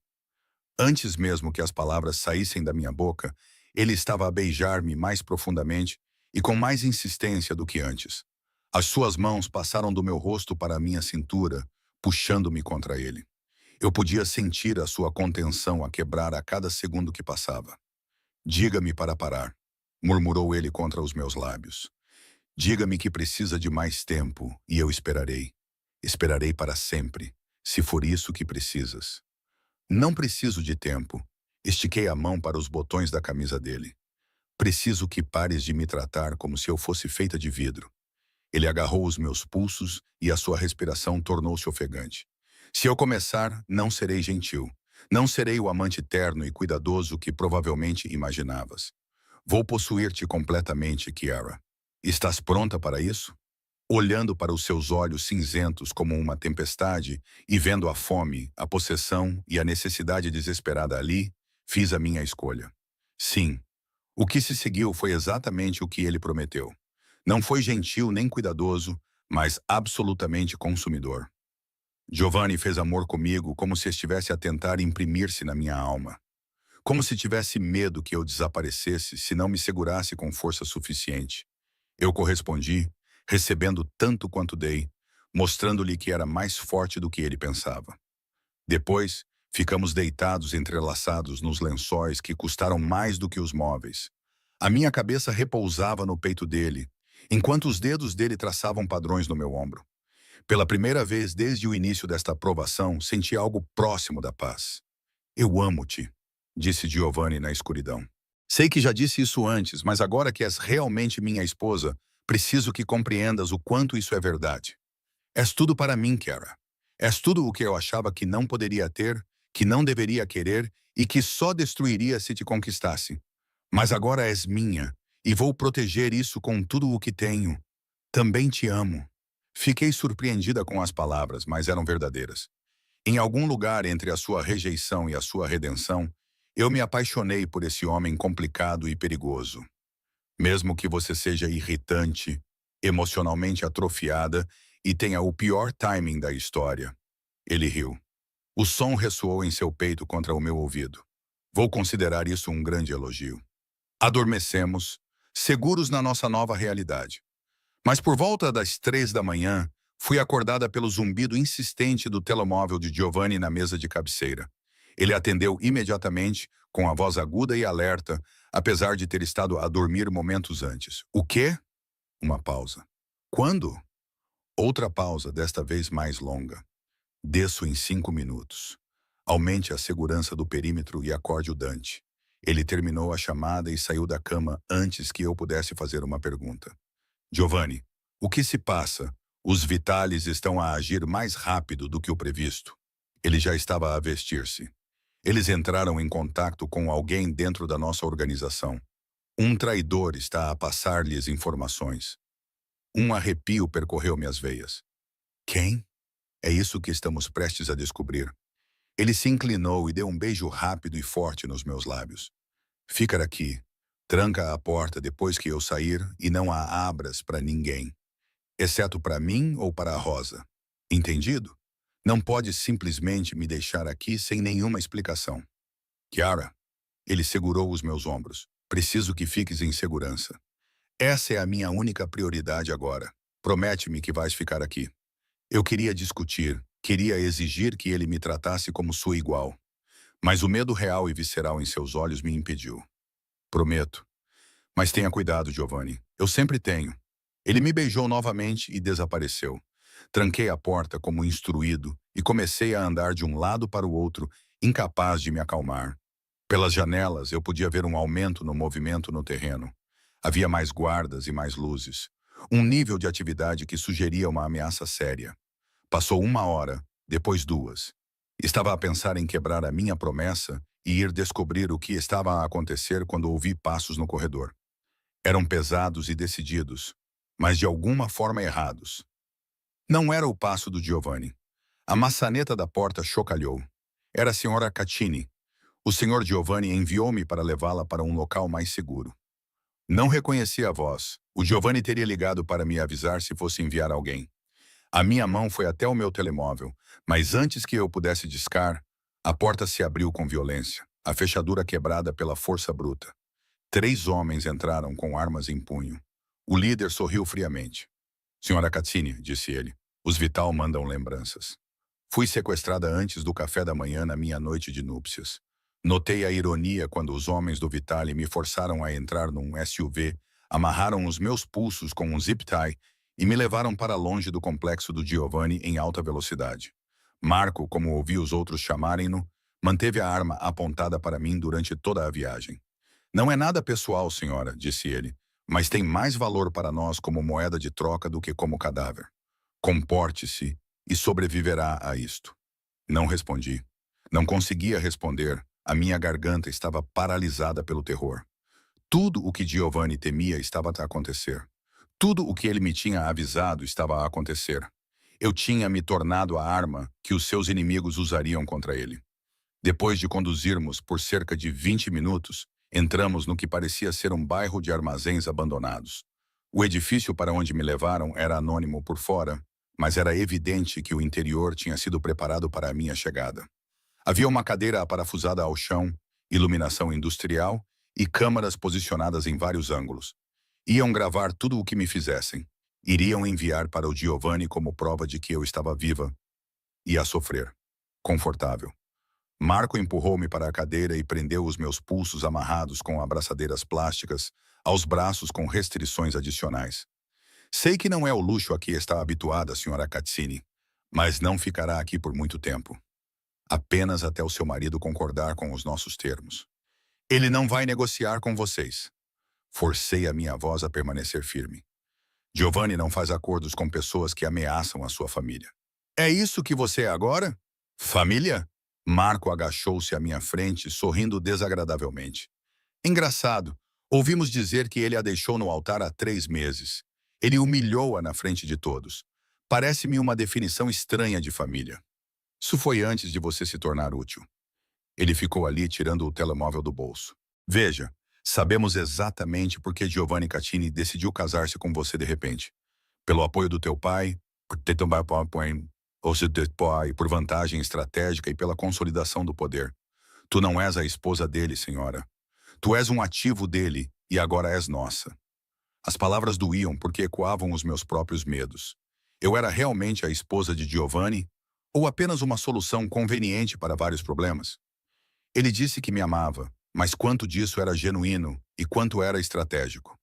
Antes mesmo que as palavras saíssem da minha boca, ele estava a beijar-me mais profundamente e com mais insistência do que antes. As suas mãos passaram do meu rosto para a minha cintura, puxando-me contra ele. Eu podia sentir a sua contenção a quebrar a cada segundo que passava. Diga-me para parar, murmurou ele contra os meus lábios. Diga-me que precisa de mais tempo e eu esperarei. Esperarei para sempre, se for isso que precisas. Não preciso de tempo. Estiquei a mão para os botões da camisa dele. Preciso que pares de me tratar como se eu fosse feita de vidro. Ele agarrou os meus pulsos e a sua respiração tornou-se ofegante. Se eu começar, não serei gentil. Não serei o amante terno e cuidadoso que provavelmente imaginavas. Vou possuir-te completamente, Chiara. Estás pronta para isso? Olhando para os seus olhos cinzentos como uma tempestade e vendo a fome, a possessão e a necessidade desesperada ali, fiz a minha escolha. Sim, o que se seguiu foi exatamente o que ele prometeu. Não foi gentil nem cuidadoso, mas absolutamente consumidor. Giovanni fez amor comigo como se estivesse a tentar imprimir-se na minha alma. Como se tivesse medo que eu desaparecesse se não me segurasse com força suficiente. Eu correspondi, recebendo tanto quanto dei, mostrando-lhe que era mais forte do que ele pensava. Depois, ficamos deitados entrelaçados nos lençóis que custaram mais do que os móveis. A minha cabeça repousava no peito dele, enquanto os dedos dele traçavam padrões no meu ombro. Pela primeira vez desde o início desta provação, senti algo próximo da paz. Eu amo-te, disse Giovanni na escuridão. Sei que já disse isso antes, mas agora que és realmente minha esposa, preciso que compreendas o quanto isso é verdade. És tudo para mim, Chiara. És tudo o que eu achava que não poderia ter, que não deveria querer e que só destruiria se te conquistasse. Mas agora és minha, E vou proteger isso com tudo o que tenho. Também te amo. Fiquei surpreendida com as palavras, mas eram verdadeiras. Em algum lugar entre a sua rejeição e a sua redenção, eu me apaixonei por esse homem complicado e perigoso. Mesmo que você seja irritante, emocionalmente atrofiada e tenha o pior timing da história. Ele riu. O som ressoou em seu peito contra o meu ouvido. Vou considerar isso um grande elogio. Adormecemos, seguros na nossa nova realidade. Mas por volta das 3 da manhã, fui acordada pelo zumbido insistente do telemóvel de Giovanni na mesa de cabeceira. Ele atendeu imediatamente, com a voz aguda e alerta, apesar de ter estado a dormir momentos antes. O quê? Uma pausa. Quando? Outra pausa, desta vez mais longa. Desço em 5 minutos. Aumente a segurança do perímetro e acorde o Dante. Ele terminou a chamada e saiu da cama antes que eu pudesse fazer uma pergunta. Giovanni, o que se passa? Os Vitalis estão a agir mais rápido do que o previsto. Ele já estava a vestir-se. Eles entraram em contato com alguém dentro da nossa organização. Um traidor está a passar-lhes informações. Um arrepio percorreu minhas veias. Quem? É isso que estamos prestes a descobrir. Ele se inclinou e deu um beijo rápido e forte nos meus lábios. Fica aqui. Tranca a porta depois que eu sair e não a abras para ninguém. Exceto para mim ou para a Rosa. Entendido? Não pode simplesmente me deixar aqui sem nenhuma explicação. Chiara, ele segurou os meus ombros. Preciso que fiques em segurança. Essa é a minha única prioridade agora. Promete-me que vais ficar aqui. Eu queria discutir, queria exigir que ele me tratasse como sua igual. Mas o medo real e visceral em seus olhos me impediu. Prometo. Mas tenha cuidado, Giovanni. Eu sempre tenho. Ele me beijou novamente e desapareceu. Tranquei a porta como instruído e comecei a andar de um lado para o outro, incapaz de me acalmar. Pelas janelas eu podia ver um aumento no movimento no terreno. Havia mais guardas e mais luzes. Um nível de atividade que sugeria uma ameaça séria. Passou 1 hora, depois 2. Estava a pensar em quebrar a minha promessa e ir descobrir o que estava a acontecer quando ouvi passos no corredor. Eram pesados e decididos, mas de alguma forma errados. Não era o passo do Giovanni. A maçaneta da porta chocalhou. Era a senhora Caccini. O senhor Giovanni enviou-me para levá-la para um local mais seguro. Não reconheci a voz. O Giovanni teria ligado para me avisar se fosse enviar alguém. A minha mão foi até o meu telemóvel, mas antes que eu pudesse discar, a porta se abriu com violência, a fechadura quebrada pela força bruta. 3 homens entraram com armas em punho. O líder sorriu friamente. Senhora Caccini, disse ele, os Vital mandam lembranças. Fui sequestrada antes do café da manhã na minha noite de núpcias. Notei a ironia quando os homens do Vitali me forçaram a entrar num SUV, amarraram os meus pulsos com um zip tie e me levaram para longe do complexo do Giovanni em alta velocidade. Marco, como ouvi os outros chamarem-no, manteve a arma apontada para mim durante toda a viagem. Não é nada pessoal, senhora, disse ele, mas tem mais valor para nós como moeda de troca do que como cadáver. Comporte-se e sobreviverá a isto. Não respondi. Não conseguia responder. A minha garganta estava paralisada pelo terror. Tudo o que Giovanni temia estava a acontecer. Tudo o que ele me tinha avisado estava a acontecer. Eu tinha me tornado a arma que os seus inimigos usariam contra ele. Depois de conduzirmos por cerca de 20 minutos, entramos no que parecia ser um bairro de armazéns abandonados. O edifício para onde me levaram era anônimo por fora, mas era evidente que o interior tinha sido preparado para a minha chegada. Havia uma cadeira aparafusada ao chão, iluminação industrial e câmaras posicionadas em vários ângulos. Iam gravar tudo o que me fizessem. Iriam enviar para o Giovanni como prova de que eu estava viva e a sofrer. Confortável. Marco empurrou-me para a cadeira e prendeu os meus pulsos amarrados com abraçadeiras plásticas aos braços com restrições adicionais. Sei que não é o luxo a que está habituada, senhora Caccini, mas não ficará aqui por muito tempo. Apenas até o seu marido concordar com os nossos termos. Ele não vai negociar com vocês. Forcei a minha voz a permanecer firme. Giovanni não faz acordos com pessoas que ameaçam a sua família. É isso que você é agora? Família? Marco agachou-se à minha frente, sorrindo desagradavelmente. Engraçado, Ouvimos dizer que ele a deixou no altar há 3 meses. Ele humilhou-a na frente de todos. Parece-me uma definição estranha de família. Isso foi antes de você se tornar útil. Ele ficou ali tirando o telemóvel do bolso. Veja, sabemos exatamente por que Giovanni Catini decidiu casar-se com você de repente. Pelo apoio do teu pai, por ter tomado ou seu pai, por vantagem estratégica e pela consolidação do poder. Tu não és a esposa dele, senhora. Tu és um ativo dele e agora és nossa. As palavras doíam porque ecoavam os meus próprios medos. Eu era realmente a esposa de Giovanni ou apenas uma solução conveniente para vários problemas? Ele disse que me amava, mas quanto disso era genuíno e quanto era estratégico?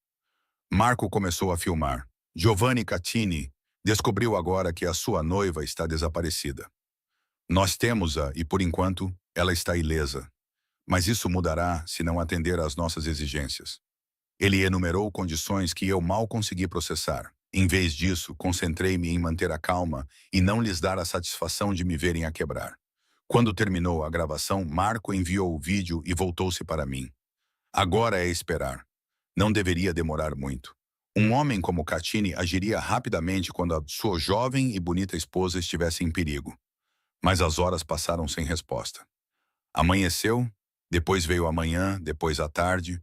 Marco começou a filmar. Giovanni Catini descobriu agora que a sua noiva está desaparecida. Nós temos-a e, por enquanto, ela está ilesa. Mas isso mudará se não atender às nossas exigências. Ele enumerou condições que eu mal consegui processar. Em vez disso, concentrei-me em manter a calma e não lhes dar a satisfação de me verem a quebrar. Quando terminou a gravação, Marco enviou o vídeo e voltou-se para mim. Agora é esperar. Não deveria demorar muito. Um homem como Catini agiria rapidamente quando a sua jovem e bonita esposa estivesse em perigo. Mas as horas passaram sem resposta. Amanheceu, depois veio a manhã, depois a tarde.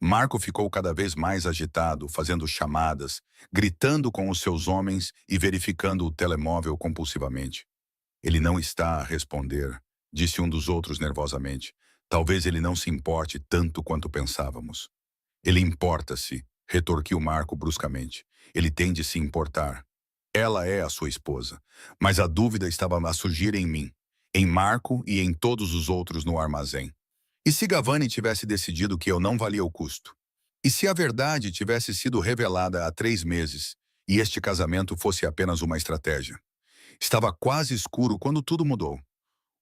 Marco ficou cada vez mais agitado, fazendo chamadas, gritando com os seus homens e verificando o telemóvel compulsivamente. Ele não está a responder, disse um dos outros nervosamente. Talvez ele não se importe tanto quanto pensávamos. Ele importa-se, retorquiu Marco bruscamente. Ele tem de se importar. Ela é a sua esposa, mas a dúvida estava a surgir em mim, em Marco e em todos os outros no armazém. E se Giovanni tivesse decidido que eu não valia o custo? E se a verdade tivesse sido revelada há 3 meses e este casamento fosse apenas uma estratégia? Estava quase escuro quando tudo mudou.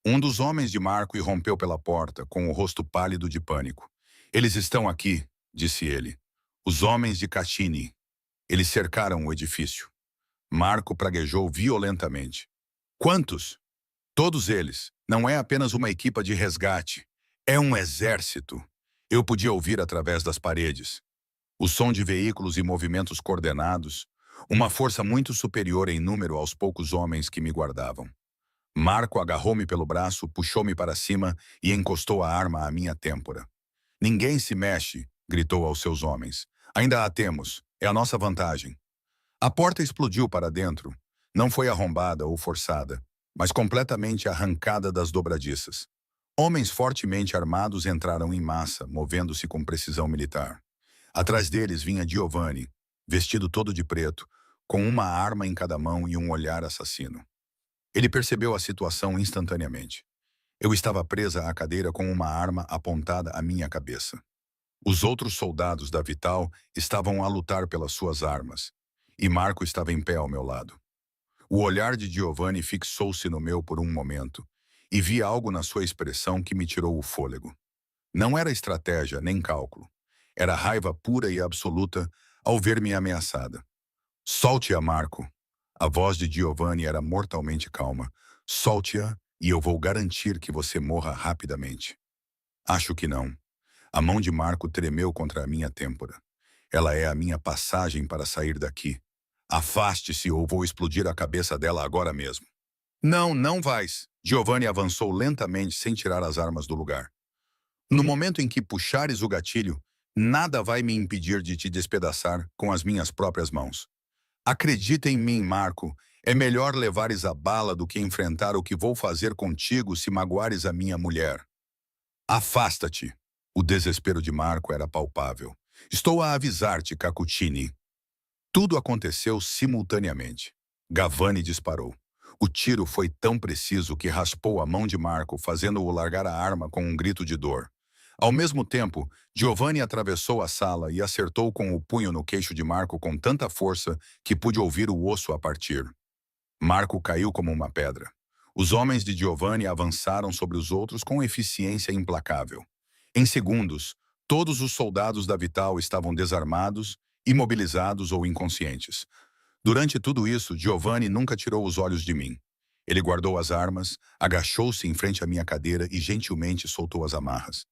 Um dos homens de Marco irrompeu pela porta, com o rosto pálido de pânico. Eles estão aqui, disse ele. Os homens de Catini. Eles cercaram o edifício. Marco praguejou violentamente. Quantos? Todos eles. Não é apenas uma equipa de resgate. É um exército. Eu podia ouvir através das paredes. O som de veículos e movimentos coordenados. Uma força muito superior em número aos poucos homens que me guardavam. Marco agarrou-me pelo braço, puxou-me para cima e encostou a arma à minha têmpora. Ninguém se mexe, gritou aos seus homens. Ainda a temos. É a nossa vantagem. A porta explodiu para dentro. Não foi arrombada ou forçada, mas completamente arrancada das dobradiças. Homens fortemente armados entraram em massa, movendo-se com precisão militar. Atrás deles vinha Giovanni, vestido todo de preto, com uma arma em cada mão e um olhar assassino. Ele percebeu a situação instantaneamente. Eu estava presa à cadeira com uma arma apontada à minha cabeça. Os outros soldados da Vital estavam a lutar pelas suas armas, e Marco estava em pé ao meu lado. O olhar de Giovanni fixou-se no meu por um momento, e vi algo na sua expressão que me tirou o fôlego. Não era estratégia nem cálculo. Era raiva pura e absoluta ao ver-me ameaçada. Solte-a, Marco. A voz de Giovanni era mortalmente calma. Solte-a e eu vou garantir que você morra rapidamente. Acho que não. A mão de Marco tremeu contra a minha têmpora. Ela é a minha passagem para sair daqui. Afaste-se ou vou explodir a cabeça dela agora mesmo. Não, não vais. Giovanni avançou lentamente sem tirar as armas do lugar. No momento em que puxares o gatilho, nada vai me impedir de te despedaçar com as minhas próprias mãos. Acredita em mim, Marco. É melhor levares a bala do que enfrentar o que vou fazer contigo se magoares a minha mulher. Afasta-te. O desespero de Marco era palpável. Estou a avisar-te, Cappuccini. Tudo aconteceu simultaneamente. Giovanni disparou. O tiro foi tão preciso que raspou a mão de Marco, fazendo-o largar a arma com um grito de dor. Ao mesmo tempo, Giovanni atravessou a sala e acertou com o punho no queixo de Marco com tanta força que pude ouvir o osso a partir. Marco caiu como uma pedra. Os homens de Giovanni avançaram sobre os outros com eficiência implacável. Em segundos, todos os soldados da Vital estavam desarmados, imobilizados ou inconscientes. Durante tudo isso, Giovanni nunca tirou os olhos de mim. Ele guardou as armas, agachou-se em frente à minha cadeira e gentilmente soltou as amarras.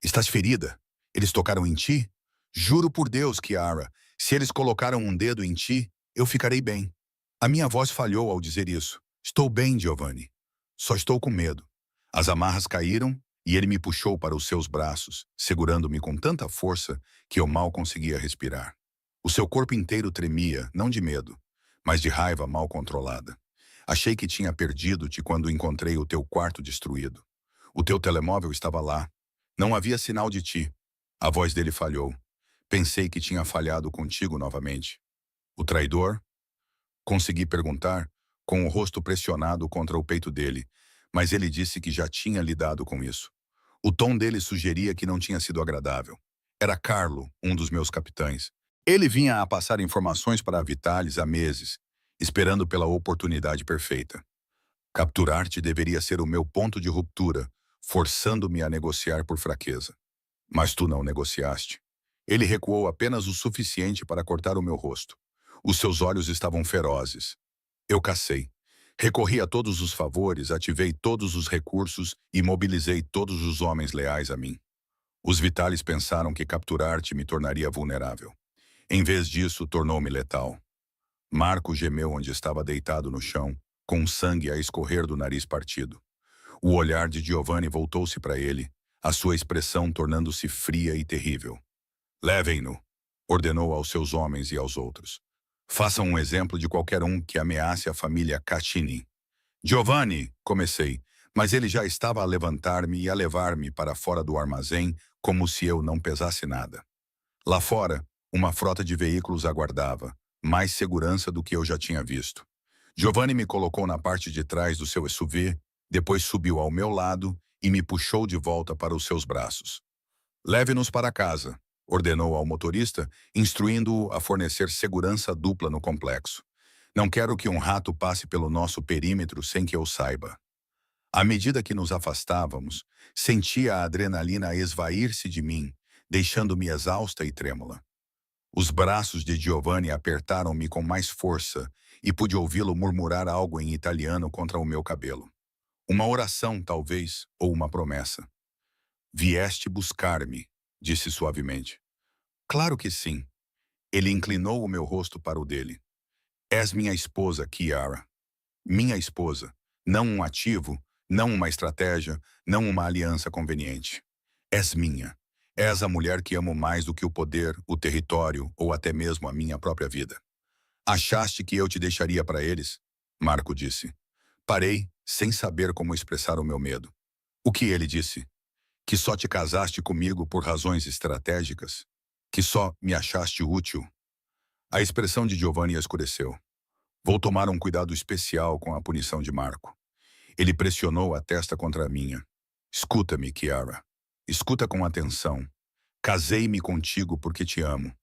Estás ferida? Eles tocaram em ti? Juro por Deus, Kiara, se eles colocaram um dedo em ti, eu ficarei bem. A minha voz falhou ao dizer isso. Estou bem, Giovanni. Só estou com medo. As amarras caíram e ele me puxou para os seus braços, segurando-me com tanta força que eu mal conseguia respirar. O seu corpo inteiro tremia, não de medo, mas de raiva mal controlada. Achei que tinha perdido-te quando encontrei o teu quarto destruído. O teu telemóvel estava lá. Não havia sinal de ti. A voz dele falhou. Pensei que tinha falhado contigo novamente. O traidor? Consegui perguntar, com o rosto pressionado contra o peito dele, mas ele disse que já tinha lidado com isso. O tom dele sugeria que não tinha sido agradável. Era Carlo, um dos meus capitães. Ele vinha a passar informações para a Vitalis há meses, esperando pela oportunidade perfeita. Capturar-te deveria ser o meu ponto de ruptura, forçando-me a negociar por fraqueza. Mas tu não negociaste. Ele recuou apenas o suficiente para cortar o meu rosto. Os seus olhos estavam ferozes. Eu cacei. Recorri a todos os favores, ativei todos os recursos e mobilizei todos os homens leais a mim. Os Vitalis pensaram que capturar-te me tornaria vulnerável. Em vez disso, tornou-me letal. Marco gemeu onde estava deitado no chão, com sangue a escorrer do nariz partido. O olhar de Giovanni voltou-se para ele, a sua expressão tornando-se fria e terrível. Levem-no, ordenou aos seus homens e aos outros. Façam um exemplo de qualquer um que ameace a família Caccini. Giovanni, comecei, mas ele já estava a levantar-me e a levar-me para fora do armazém como se eu não pesasse nada. Lá fora, uma frota de veículos aguardava, mais segurança do que eu já tinha visto. Giovanni me colocou na parte de trás do seu SUV, depois subiu ao meu lado e me puxou de volta para os seus braços. Leve-nos para casa, ordenou ao motorista, instruindo-o a fornecer segurança dupla no complexo. Não quero que um rato passe pelo nosso perímetro sem que eu saiba. À medida que nos afastávamos, sentia a adrenalina esvair-se de mim, deixando-me exausta e trêmula. Os braços de Giovanni apertaram-me com mais força e pude ouvi-lo murmurar algo em italiano contra o meu cabelo. Uma oração, talvez, ou uma promessa. Vieste buscar-me, disse suavemente. Claro que sim. Ele inclinou o meu rosto para o dele. És minha esposa, Kiara. Minha esposa. Não um ativo, não uma estratégia, não uma aliança conveniente. És minha. És a mulher que amo mais do que o poder, o território ou até mesmo a minha própria vida. Achaste que eu te deixaria para eles? Marco disse. Parei, sem saber como expressar o meu medo. O que ele disse? Que só te casaste comigo por razões estratégicas? Que só me achaste útil? A expressão de Giovanni escureceu. Vou tomar um cuidado especial com a punição de Marco. Ele pressionou a testa contra a minha. Escuta-me, Kiara. Escuta com atenção. Casei-me contigo porque te amo.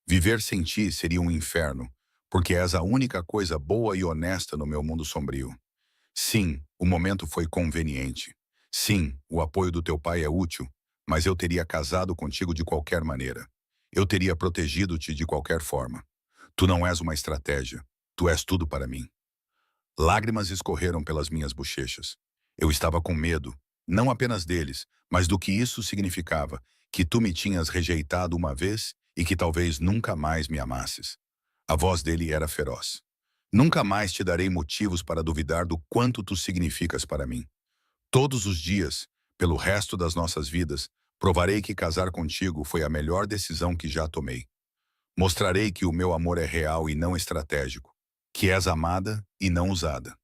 Viver sem ti seria um inferno, porque és a única coisa boa e honesta no meu mundo sombrio. Sim, o momento foi conveniente. Sim, o apoio do teu pai é útil, mas eu teria casado contigo de qualquer maneira. Eu teria protegido-te de qualquer forma. Tu não és uma estratégia. Tu és tudo para mim. Lágrimas escorreram pelas minhas bochechas. Eu estava com medo, não apenas deles, mas do que isso significava, que tu me tinhas rejeitado uma vez e que talvez nunca mais me amasses. A voz dele era feroz. Nunca mais te darei motivos para duvidar do quanto tu significas para mim. Todos os dias, pelo resto das nossas vidas, provarei que casar contigo foi a melhor decisão que já tomei. Mostrarei que o meu amor é real e não estratégico, que és amada e não usada.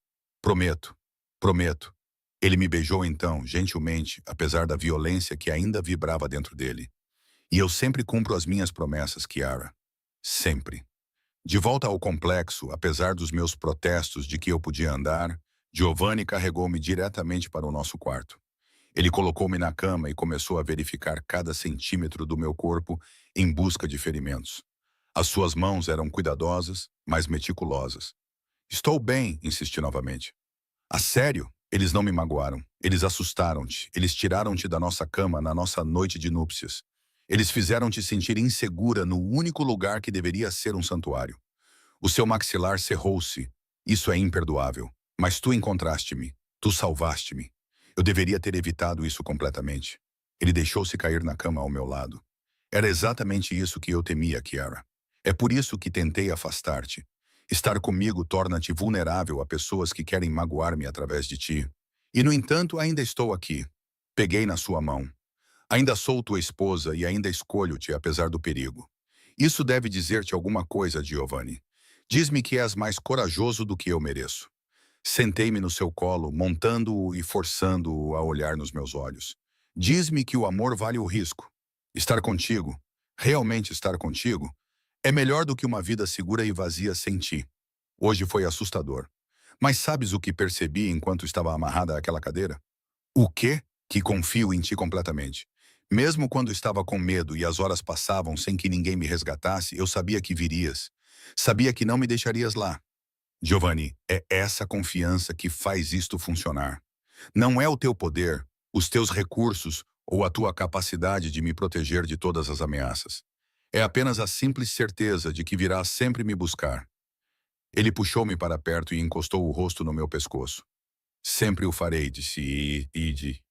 Prometo, prometo. Ele me beijou então, gentilmente, apesar da violência que ainda vibrava dentro dele. E eu sempre cumpro as minhas promessas, Kiara. Sempre. De volta ao complexo, apesar dos meus protestos de que eu podia andar, Giovanni carregou-me diretamente para o nosso quarto. Ele colocou-me na cama e começou a verificar cada centímetro do meu corpo em busca de ferimentos. As suas mãos eram cuidadosas, mas meticulosas. Estou bem, insisti novamente. A sério? Eles não me magoaram. Eles assustaram-te. Eles tiraram-te da nossa cama na nossa noite de núpcias. Eles fizeram-te sentir insegura no único lugar que deveria ser um santuário. O seu maxilar cerrou-se. Isso é imperdoável. Mas tu encontraste-me. Tu salvaste-me. Eu deveria ter evitado isso completamente. Ele deixou-se cair na cama ao meu lado. Era exatamente isso que eu temia, Kiara. É por isso que tentei afastar-te. Estar comigo torna-te vulnerável a pessoas que querem magoar-me através de ti. E, no entanto, ainda estou aqui. Peguei na sua mão. Ainda sou tua esposa e ainda escolho-te apesar do perigo. Isso deve dizer-te alguma coisa, Giovanni. Diz-me que és mais corajoso do que eu mereço. Sentei-me no seu colo, montando-o e forçando-o a olhar nos meus olhos. Diz-me que o amor vale o risco. Estar contigo, realmente estar contigo, é melhor do que uma vida segura e vazia sem ti. Hoje foi assustador. Mas sabes o que percebi enquanto estava amarrada àquela cadeira? O quê? Que confio em ti completamente. Mesmo quando estava com medo e as horas passavam sem que ninguém me resgatasse, eu sabia que virias. Sabia que não me deixarias lá. Giovanni, é essa confiança que faz isto funcionar. Não é o teu poder, os teus recursos ou a tua capacidade de me proteger de todas as ameaças. É apenas a simples certeza de que virás sempre me buscar. Ele puxou-me para perto e encostou o rosto no meu pescoço. Sempre o farei, disse Ide.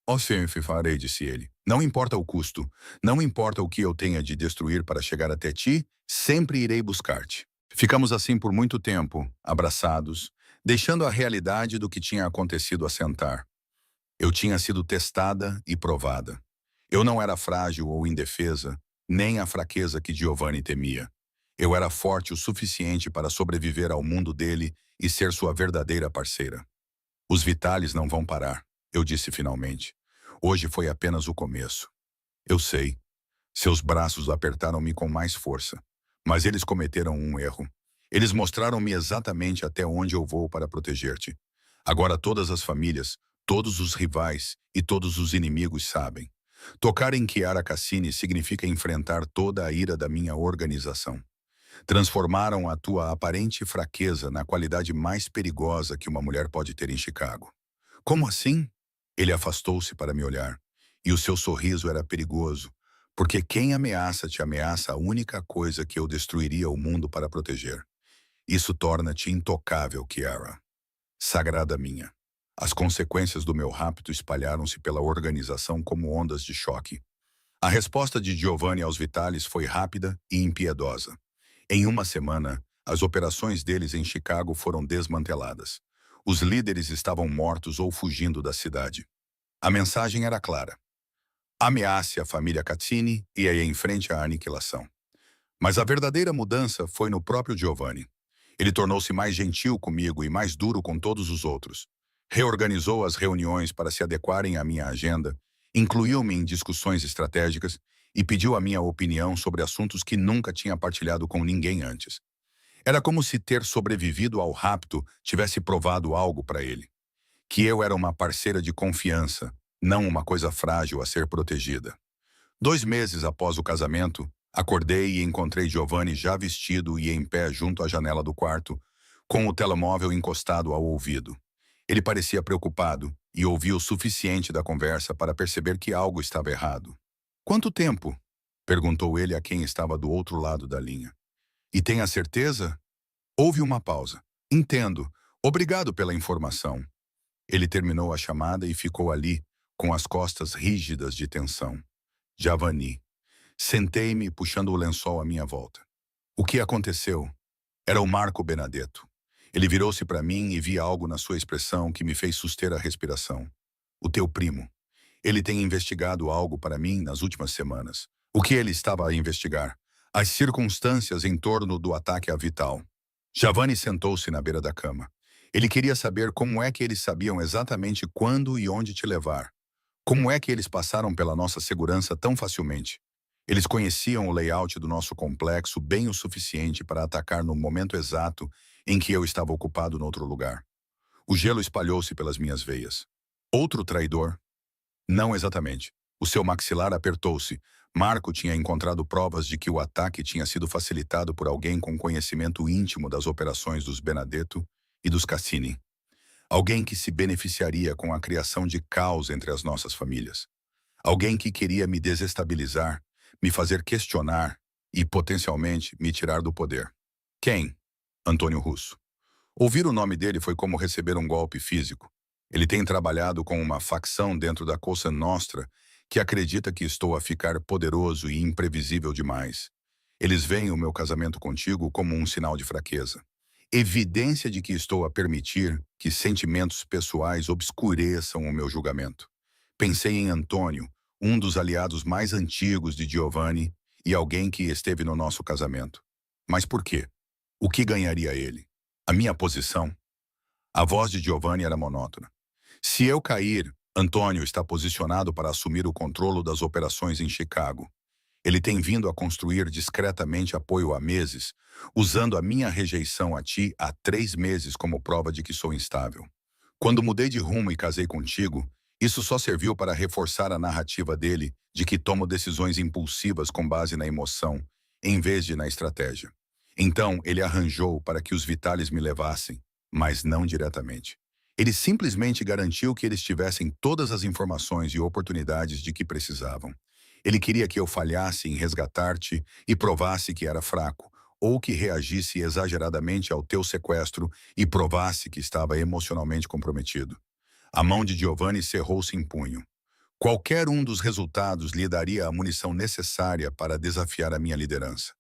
Ó, sempre farei, disse ele. Não importa o custo, não importa o que eu tenha de destruir para chegar até ti, sempre irei buscar-te. Ficamos assim por muito tempo, abraçados, deixando a realidade do que tinha acontecido assentar. Eu tinha sido testada e provada. Eu não era frágil ou indefesa, nem a fraqueza que Giovanni temia. Eu era forte o suficiente para sobreviver ao mundo dele e ser sua verdadeira parceira. Os Vitales não vão parar, eu disse finalmente. Hoje foi apenas o começo. Eu sei. Seus braços apertaram-me com mais força. Mas eles cometeram um erro. Eles mostraram-me exatamente até onde eu vou para proteger-te. Agora todas as famílias, todos os rivais e todos os inimigos sabem. Tocar em Chiara Cassini significa enfrentar toda a ira da minha organização. Transformaram a tua aparente fraqueza na qualidade mais perigosa que uma mulher pode ter em Chicago. Como assim? Ele afastou-se para me olhar. E o seu sorriso era perigoso, porque quem ameaça te ameaça a única coisa que eu destruiria o mundo para proteger. Isso torna-te intocável, Chiara. Sagrada minha. As consequências do meu rapto espalharam-se pela organização como ondas de choque. A resposta de Giovanni aos Vitales foi rápida e impiedosa. Em uma semana, as operações deles em Chicago foram desmanteladas. Os líderes estavam mortos ou fugindo da cidade. A mensagem era clara. Ameace a família Cassini e aí em frente à aniquilação. Mas a verdadeira mudança foi no próprio Giovanni. Ele tornou-se mais gentil comigo e mais duro com todos os outros. Reorganizou as reuniões para se adequarem à minha agenda, incluiu-me em discussões estratégicas e pediu a minha opinião sobre assuntos que nunca tinha partilhado com ninguém antes. Era como se ter sobrevivido ao rapto tivesse provado algo para ele. Que eu era uma parceira de confiança, não uma coisa frágil a ser protegida. 2 meses após o casamento, acordei e encontrei Giovanni já vestido e em pé junto à janela do quarto, com o telemóvel encostado ao ouvido. Ele parecia preocupado e ouvi o suficiente da conversa para perceber que algo estava errado. Quanto tempo? Perguntou ele a quem estava do outro lado da linha. E tem a certeza? Houve uma pausa. Entendo. Obrigado pela informação. Ele terminou a chamada e ficou ali, com as costas rígidas de tensão. Giovanni. Sentei-me, puxando o lençol à minha volta. O que aconteceu? Era o Marco Benedetto. Ele virou-se para mim e vi algo na sua expressão que me fez suster a respiração. O teu primo. Ele tem investigado algo para mim nas últimas semanas. O que ele estava a investigar? As circunstâncias em torno do ataque a Vital. Giovanni sentou-se na beira da cama. Ele queria saber como é que eles sabiam exatamente quando e onde te levar. Como é que eles passaram pela nossa segurança tão facilmente? Eles conheciam o layout do nosso complexo bem o suficiente para atacar no momento exato em que eu estava ocupado no outro lugar. O gelo espalhou-se pelas minhas veias. Outro traidor? Não exatamente. O seu maxilar apertou-se. Marco tinha encontrado provas de que o ataque tinha sido facilitado por alguém com conhecimento íntimo das operações dos Benedetto e dos Cassini. Alguém que se beneficiaria com a criação de caos entre as nossas famílias. Alguém que queria me desestabilizar, me fazer questionar e, potencialmente, me tirar do poder. Quem? Antônio Russo. Ouvir o nome dele foi como receber um golpe físico. Ele tem trabalhado com uma facção dentro da Cosa Nostra que acredita que estou a ficar poderoso e imprevisível demais. Eles veem o meu casamento contigo como um sinal de fraqueza. Evidência de que estou a permitir que sentimentos pessoais obscureçam o meu julgamento. Pensei em Antônio, um dos aliados mais antigos de Giovanni e alguém que esteve no nosso casamento. Mas por quê? O que ganharia ele? A minha posição? A voz de Giovanni era monótona. Se eu cair, Antônio está posicionado para assumir o controle das operações em Chicago. Ele tem vindo a construir discretamente apoio há meses, usando a minha rejeição a ti há 3 meses como prova de que sou instável. Quando mudei de rumo e casei contigo, isso só serviu para reforçar a narrativa dele de que tomo decisões impulsivas com base na emoção, em vez de na estratégia. Então, ele arranjou para que os Vitales me levassem, mas não diretamente. Ele simplesmente garantiu que eles tivessem todas as informações e oportunidades de que precisavam. Ele queria que eu falhasse em resgatar-te e provasse que era fraco, ou que reagisse exageradamente ao teu sequestro e provasse que estava emocionalmente comprometido. A mão de Giovanni cerrou-se em punho. Qualquer um dos resultados lhe daria a munição necessária para desafiar a minha liderança.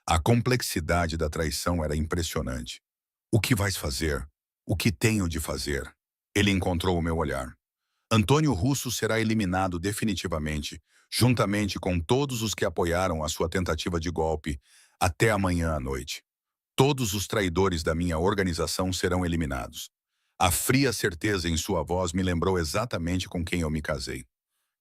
A complexidade da traição era impressionante. O que vais fazer? O que tenho de fazer? Ele encontrou o meu olhar. Antônio Russo será eliminado definitivamente, juntamente com todos os que apoiaram a sua tentativa de golpe, até amanhã à noite. Todos os traidores da minha organização serão eliminados. A fria certeza em sua voz me lembrou exatamente com quem eu me casei.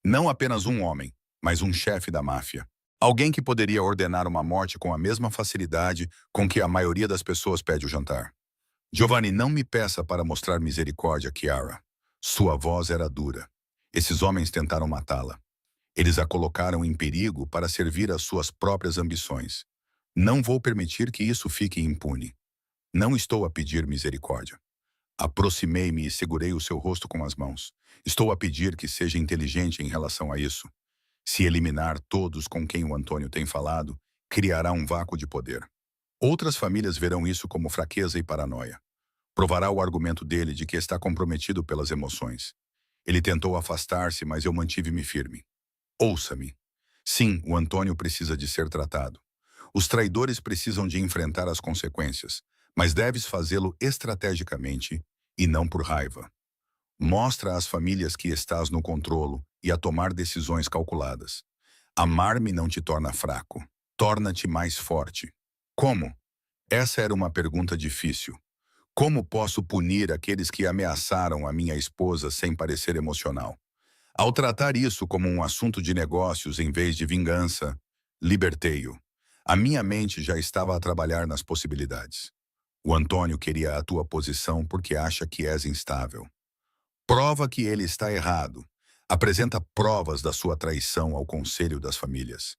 Não apenas um homem, mas um chefe da máfia. Alguém que poderia ordenar uma morte com a mesma facilidade com que a maioria das pessoas pede o jantar. Giovanni, não me peça para mostrar misericórdia, Chiara. Sua voz era dura. Esses homens tentaram matá-la. Eles a colocaram em perigo para servir às suas próprias ambições. Não vou permitir que isso fique impune. Não estou a pedir misericórdia. Aproximei-me e segurei o seu rosto com as mãos. Estou a pedir que seja inteligente em relação a isso. Se eliminar todos com quem o Antônio tem falado, criará um vácuo de poder. Outras famílias verão isso como fraqueza e paranoia. Provará o argumento dele de que está comprometido pelas emoções. Ele tentou afastar-se, mas eu mantive-me firme. Ouça-me. Sim, o Antônio precisa de ser tratado. Os traidores precisam de enfrentar as consequências, mas deves fazê-lo estrategicamente e não por raiva. Mostra às famílias que estás no controlo e a tomar decisões calculadas. Amar-me não te torna fraco, torna-te mais forte. Como? Essa era uma pergunta difícil. Como posso punir aqueles que ameaçaram a minha esposa sem parecer emocional? Ao tratar isso como um assunto de negócios em vez de vingança, libertei-o. A minha mente já estava a trabalhar nas possibilidades. O Antônio queria a tua posição porque acha que és instável. Prova que ele está errado. Apresenta provas da sua traição ao conselho das famílias.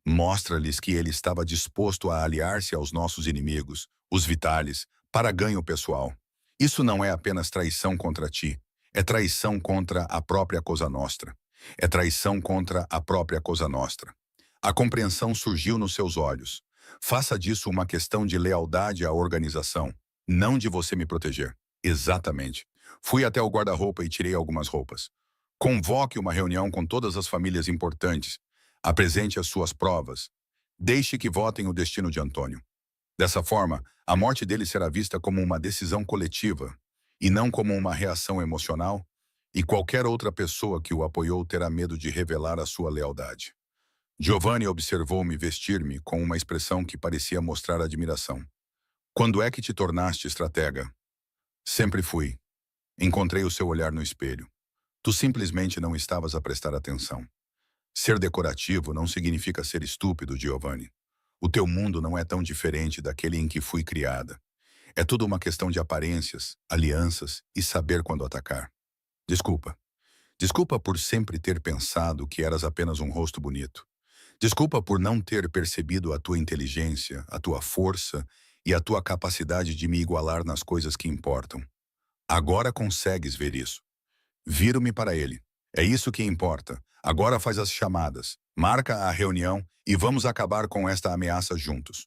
Mostra-lhes que ele estava disposto a aliar-se aos nossos inimigos, os Vitales, para ganho pessoal. Isso não é apenas traição contra ti, é traição contra a própria Cosa Nostra. É traição contra a própria Cosa Nostra. A compreensão surgiu nos seus olhos. Faça disso uma questão de lealdade à organização, não de você me proteger. Exatamente. Fui até o guarda-roupa e tirei algumas roupas. Convoque uma reunião com todas as famílias importantes. Apresente as suas provas. Deixe que votem o destino de Antônio. Dessa forma, a morte dele será vista como uma decisão coletiva e não como uma reação emocional, e qualquer outra pessoa que o apoiou terá medo de revelar a sua lealdade. Giovanni observou-me vestir-me com uma expressão que parecia mostrar admiração. Quando é que te tornaste estratega? Sempre fui. Encontrei o seu olhar no espelho. Tu simplesmente não estavas a prestar atenção. Ser decorativo não significa ser estúpido, Giovanni. O teu mundo não é tão diferente daquele em que fui criada. É tudo uma questão de aparências, alianças e saber quando atacar. Desculpa. Desculpa por sempre ter pensado que eras apenas um rosto bonito. Desculpa por não ter percebido a tua inteligência, a tua força e a tua capacidade de me igualar nas coisas que importam. Agora consegues ver isso. Viro-me para ele. É isso que importa. Agora faz as chamadas. Marca a reunião e vamos acabar com esta ameaça juntos.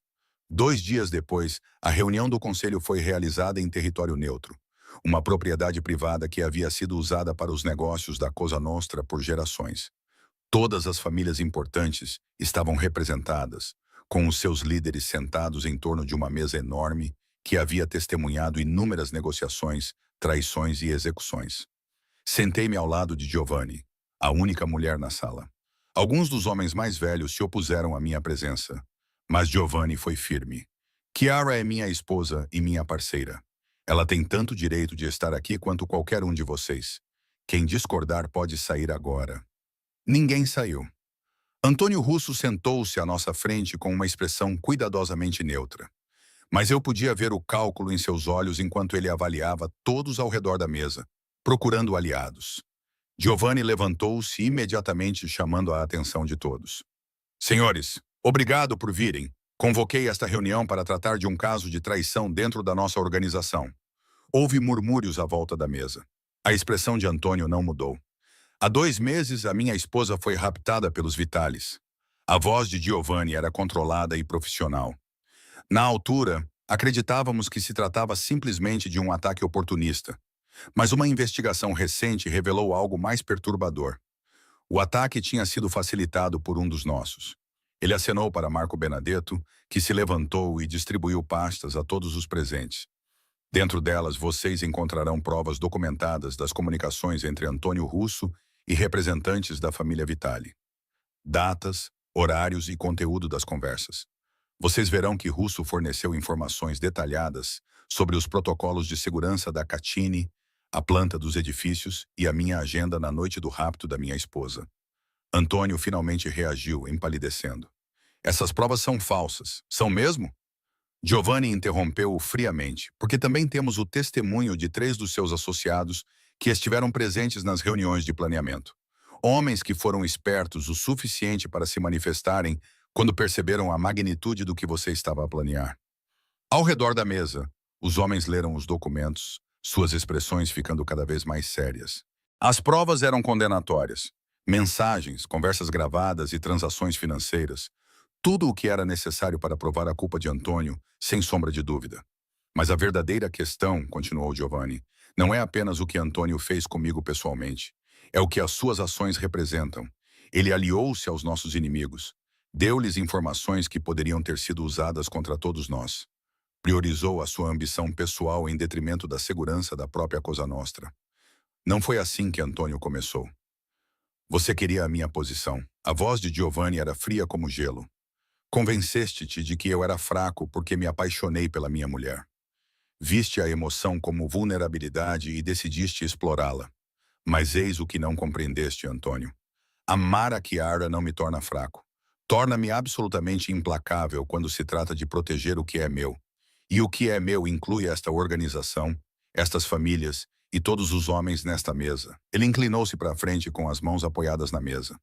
2 dias depois, a reunião do conselho foi realizada em território neutro. Uma propriedade privada que havia sido usada para os negócios da Cosa Nostra por gerações. Todas as famílias importantes estavam representadas, com os seus líderes sentados em torno de uma mesa enorme que havia testemunhado inúmeras negociações, traições e execuções. Sentei-me ao lado de Giovanni, a única mulher na sala. Alguns dos homens mais velhos se opuseram à minha presença, mas Giovanni foi firme. Chiara é minha esposa e minha parceira. Ela tem tanto direito de estar aqui quanto qualquer um de vocês. Quem discordar pode sair agora. Ninguém saiu. Antônio Russo sentou-se à nossa frente com uma expressão cuidadosamente neutra. Mas eu podia ver o cálculo em seus olhos enquanto ele avaliava todos ao redor da mesa, procurando aliados. Giovanni levantou-se imediatamente, chamando a atenção de todos. Senhores, obrigado por virem. Convoquei esta reunião para tratar de um caso de traição dentro da nossa organização. Houve murmúrios à volta da mesa. A expressão de Antônio não mudou. Há 2 meses, a minha esposa foi raptada pelos Vitalis. A voz de Giovanni era controlada e profissional. Na altura, acreditávamos que se tratava simplesmente de um ataque oportunista. Mas uma investigação recente revelou algo mais perturbador. O ataque tinha sido facilitado por um dos nossos. Ele acenou para Marco Benedetto, que se levantou e distribuiu pastas a todos os presentes. Dentro delas, vocês encontrarão provas documentadas das comunicações entre Antônio Russo e representantes da família Vitali. Datas, horários e conteúdo das conversas. Vocês verão que Russo forneceu informações detalhadas sobre os protocolos de segurança da Catini, a planta dos edifícios e a minha agenda na noite do rapto da minha esposa. Antônio finalmente reagiu, empalidecendo. Essas provas são falsas. São mesmo? Giovanni interrompeu-o friamente, porque também temos o testemunho de 3 dos seus associados que estiveram presentes nas reuniões de planeamento. Homens que foram espertos o suficiente para se manifestarem quando perceberam a magnitude do que você estava a planear. Ao redor da mesa, os homens leram os documentos, suas expressões ficando cada vez mais sérias. As provas eram condenatórias. Mensagens, conversas gravadas e transações financeiras. Tudo o que era necessário para provar a culpa de Antônio, sem sombra de dúvida. Mas a verdadeira questão, continuou Giovanni, não é apenas o que Antônio fez comigo pessoalmente. É o que as suas ações representam. Ele aliou-se aos nossos inimigos. Deu-lhes informações que poderiam ter sido usadas contra todos nós. Priorizou a sua ambição pessoal em detrimento da segurança da própria Cosa Nostra. Não foi assim que Antônio começou. Você queria a minha posição. A voz de Giovanni era fria como gelo. Convenceste-te de que eu era fraco porque me apaixonei pela minha mulher. Viste a emoção como vulnerabilidade e decidiste explorá-la. Mas eis o que não compreendeste, Antônio. Amar a Chiara não me torna fraco. Torna-me absolutamente implacável quando se trata de proteger o que é meu. E o que é meu inclui esta organização, estas famílias e todos os homens nesta mesa. Ele inclinou-se para a frente com as mãos apoiadas na mesa.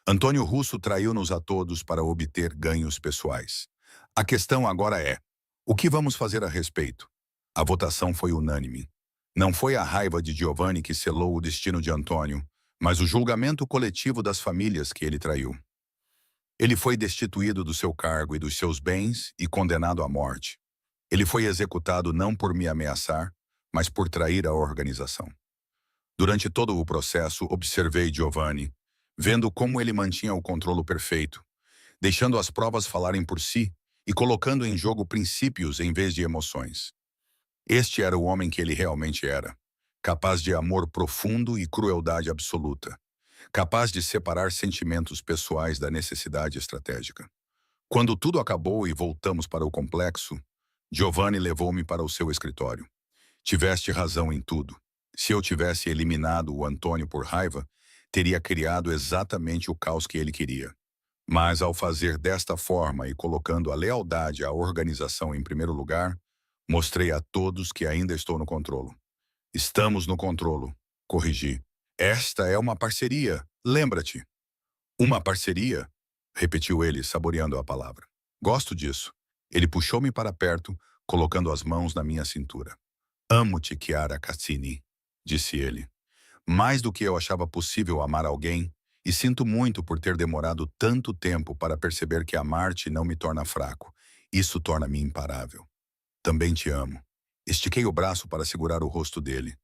Antônio Russo traiu-nos a todos para obter ganhos pessoais. A questão agora é, o que vamos fazer a respeito? A votação foi unânime. Não foi a raiva de Giovanni que selou o destino de Antônio, mas o julgamento coletivo das famílias que ele traiu. Ele foi destituído do seu cargo e dos seus bens e condenado à morte. Ele foi executado não por me ameaçar, mas por trair a organização. Durante todo o processo, observei Giovanni, vendo como ele mantinha o controle perfeito, deixando as provas falarem por si e colocando em jogo princípios em vez de emoções. Este era o homem que ele realmente era, capaz de amor profundo e crueldade absoluta, capaz de separar sentimentos pessoais da necessidade estratégica. Quando tudo acabou e voltamos para o complexo, Giovanni levou-me para o seu escritório. Tiveste razão em tudo. Se eu tivesse eliminado o Antônio por raiva, teria criado exatamente o caos que ele queria. Mas ao fazer desta forma e colocando a lealdade à organização em primeiro lugar, mostrei a todos que ainda estou no controlo. Estamos no controlo, corrigi. Esta é uma parceria, lembra-te. Uma parceria? Repetiu ele, saboreando a palavra. Gosto disso. Ele puxou-me para perto, colocando as mãos na minha cintura. Amo-te, Chiara Cassini, disse ele. Mais do que eu achava possível amar alguém, e sinto muito por ter demorado tanto tempo para perceber que amar-te não me torna fraco. Isso torna-me imparável. Também te amo. Estiquei o braço para segurar o rosto dele.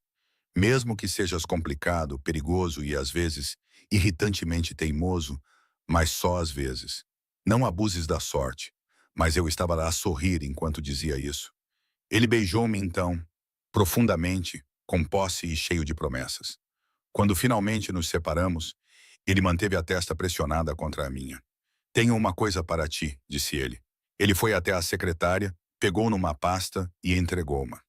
Mesmo que sejas complicado, perigoso e, às vezes, irritantemente teimoso, mas só às vezes. Não abuses da sorte. Mas eu estava lá a sorrir enquanto dizia isso. Ele beijou-me então, profundamente, com posse e cheio de promessas. Quando finalmente nos separamos, ele manteve a testa pressionada contra a minha. Tenho uma coisa para ti, disse ele. Ele foi até a secretária, pegou numa pasta e entregou-ma.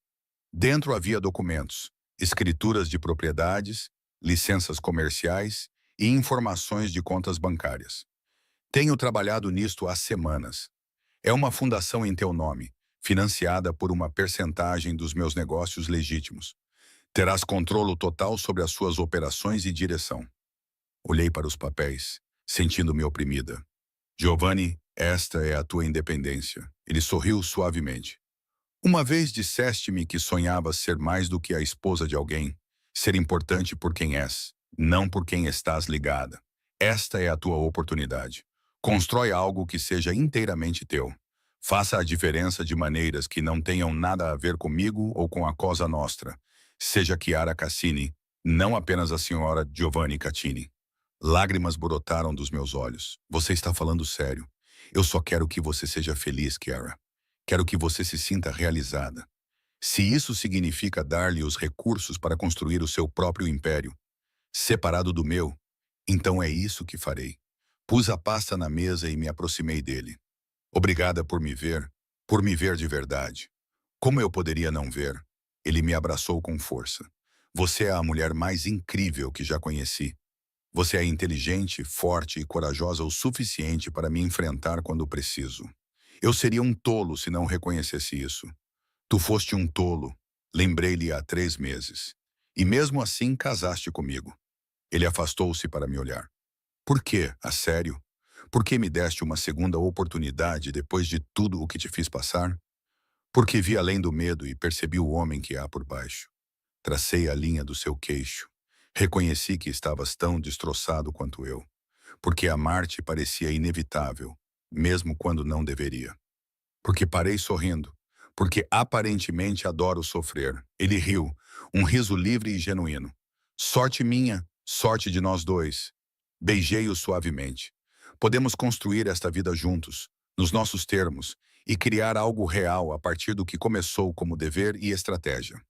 Dentro havia documentos, escrituras de propriedades, licenças comerciais e informações de contas bancárias. Tenho trabalhado nisto há semanas. É uma fundação em teu nome, financiada por uma percentagem dos meus negócios legítimos. Terás controlo total sobre as suas operações e direção. Olhei para os papéis, sentindo-me oprimida. Giovanni, esta é a tua independência. Ele sorriu suavemente. Uma vez disseste-me que sonhavas ser mais do que a esposa de alguém, ser importante por quem és, não por quem estás ligada. Esta é a tua oportunidade. Constrói algo que seja inteiramente teu. Faça a diferença de maneiras que não tenham nada a ver comigo ou com a Cosa Nostra. Seja Chiara Cassini, não apenas a senhora Giovanni Cattini. Lágrimas brotaram dos meus olhos. Você está falando sério. Eu só quero que você seja feliz, Chiara. Quero que você se sinta realizada. Se isso significa dar-lhe os recursos para construir o seu próprio império, separado do meu, então é isso que farei. Pus a pasta na mesa e me aproximei dele. Obrigada por me ver de verdade. Como eu poderia não ver? Ele me abraçou com força. Você é a mulher mais incrível que já conheci. Você é inteligente, forte e corajosa o suficiente para me enfrentar quando preciso. Eu seria um tolo se não reconhecesse isso. Tu foste um tolo, lembrei-lhe há 3 meses. E mesmo assim casaste comigo. Ele afastou-se para me olhar. Por quê? A sério? Por que me deste uma segunda oportunidade depois de tudo o que te fiz passar? Porque vi além do medo e percebi o homem que há por baixo. Tracei a linha do seu queixo. Reconheci que estavas tão destroçado quanto eu. Porque amar-te parecia inevitável, mesmo quando não deveria. Porque parei sorrindo. Porque aparentemente adoro sofrer. Ele riu, um riso livre e genuíno. Sorte minha, sorte de nós dois. Beijei-o suavemente. Podemos construir esta vida juntos, nos nossos termos, e criar algo real a partir do que começou como dever e estratégia.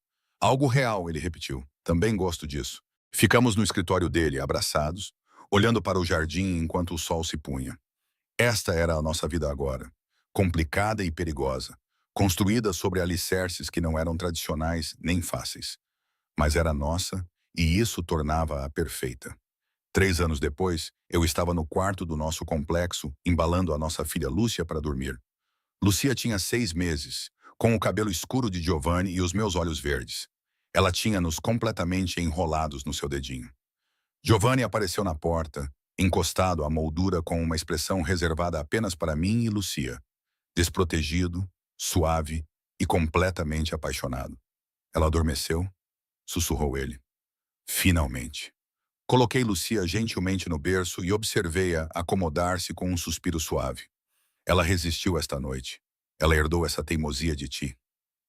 Algo real, ele repetiu. Também gosto disso. Ficamos no escritório dele, abraçados, olhando para o jardim enquanto o sol se punha. Esta era a nossa vida agora, complicada e perigosa, construída sobre alicerces que não eram tradicionais nem fáceis. Mas era nossa, e isso tornava-a perfeita. 3 anos depois, eu estava no quarto do nosso complexo, embalando a nossa filha Lúcia para dormir. Lucia tinha 6 meses, com o cabelo escuro de Giovanni e os meus olhos verdes. Ela tinha-nos completamente enrolados no seu dedinho. Giovanni apareceu na porta, encostado à moldura com uma expressão reservada apenas para mim e Lucia. Desprotegido, suave e completamente apaixonado. Ela adormeceu? Sussurrou ele. Finalmente. Coloquei Lucia gentilmente no berço e observei-a acomodar-se com um suspiro suave. Ela resistiu esta noite. Ela herdou essa teimosia de ti.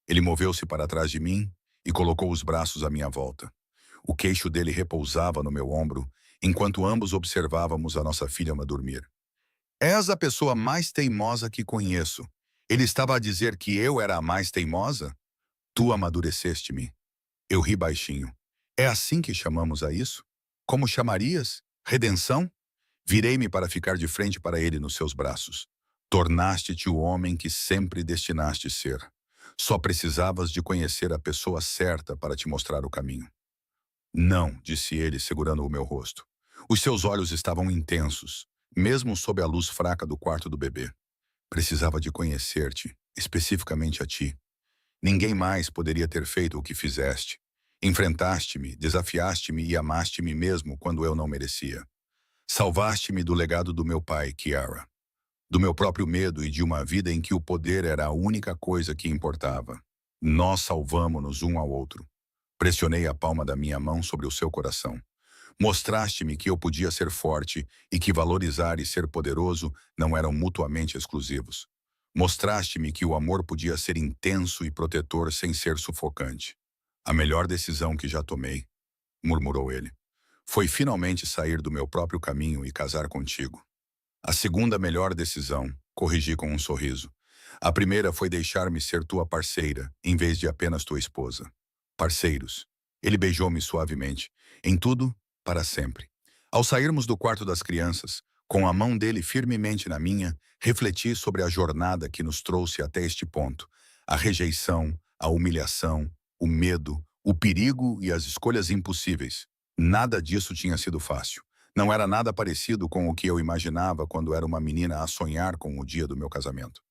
Ele moveu-se para trás de mim e colocou os braços à minha volta. O queixo dele repousava no meu ombro, enquanto ambos observávamos a nossa filha dormir. És a pessoa mais teimosa que conheço. Ele estava a dizer que eu era a mais teimosa? Tu amadureceste-me. Eu ri baixinho. É assim que chamamos a isso? Como chamarias? Redenção? Virei-me para ficar de frente para ele nos seus braços. Tornaste-te o homem que sempre destinaste ser. Só precisavas de conhecer a pessoa certa para te mostrar o caminho. Não, disse ele, segurando o meu rosto. Os seus olhos estavam intensos, mesmo sob a luz fraca do quarto do bebê. Precisava de conhecer-te, especificamente a ti. Ninguém mais poderia ter feito o que fizeste. Enfrentaste-me, desafiaste-me e amaste-me mesmo quando eu não merecia. Salvaste-me do legado do meu pai, Chiara. Do meu próprio medo e de uma vida em que o poder era a única coisa que importava. Nós salvamo-nos um ao outro. Pressionei a palma da minha mão sobre o seu coração. Mostraste-me que eu podia ser forte e que valorizar e ser poderoso não eram mutuamente exclusivos. Mostraste-me que o amor podia ser intenso e protetor sem ser sufocante. A melhor decisão que já tomei, murmurou ele, foi finalmente sair do meu próprio caminho e casar contigo. A segunda melhor decisão, corrigi com um sorriso. A primeira foi deixar-me ser tua parceira, em vez de apenas tua esposa. Parceiros. Ele beijou-me suavemente. Em tudo, para sempre. Ao sairmos do quarto das crianças, com a mão dele firmemente na minha, refleti sobre a jornada que nos trouxe até este ponto. A rejeição, a humilhação, o medo, o perigo e as escolhas impossíveis. Nada disso tinha sido fácil. Não era nada parecido com o que eu imaginava quando era uma menina a sonhar com o dia do meu casamento.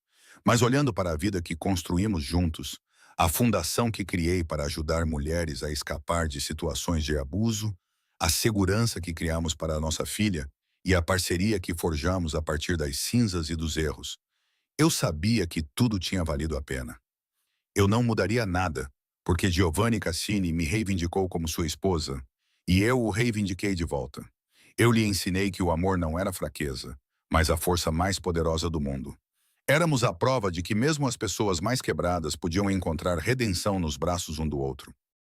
Mas olhando para a vida que construímos juntos, a fundação que criei para ajudar mulheres a escapar de situações de abuso, a segurança que criamos para a nossa filha e a parceria que forjamos a partir das cinzas e dos erros, eu sabia que tudo tinha valido a pena. Eu não mudaria nada, porque Giovanni Cassini me reivindicou como sua esposa, e eu o reivindiquei de volta. Eu lhe ensinei que o amor não era fraqueza, mas a força mais poderosa do mundo. Éramos a prova de que mesmo as pessoas mais quebradas podiam encontrar redenção nos braços um do outro.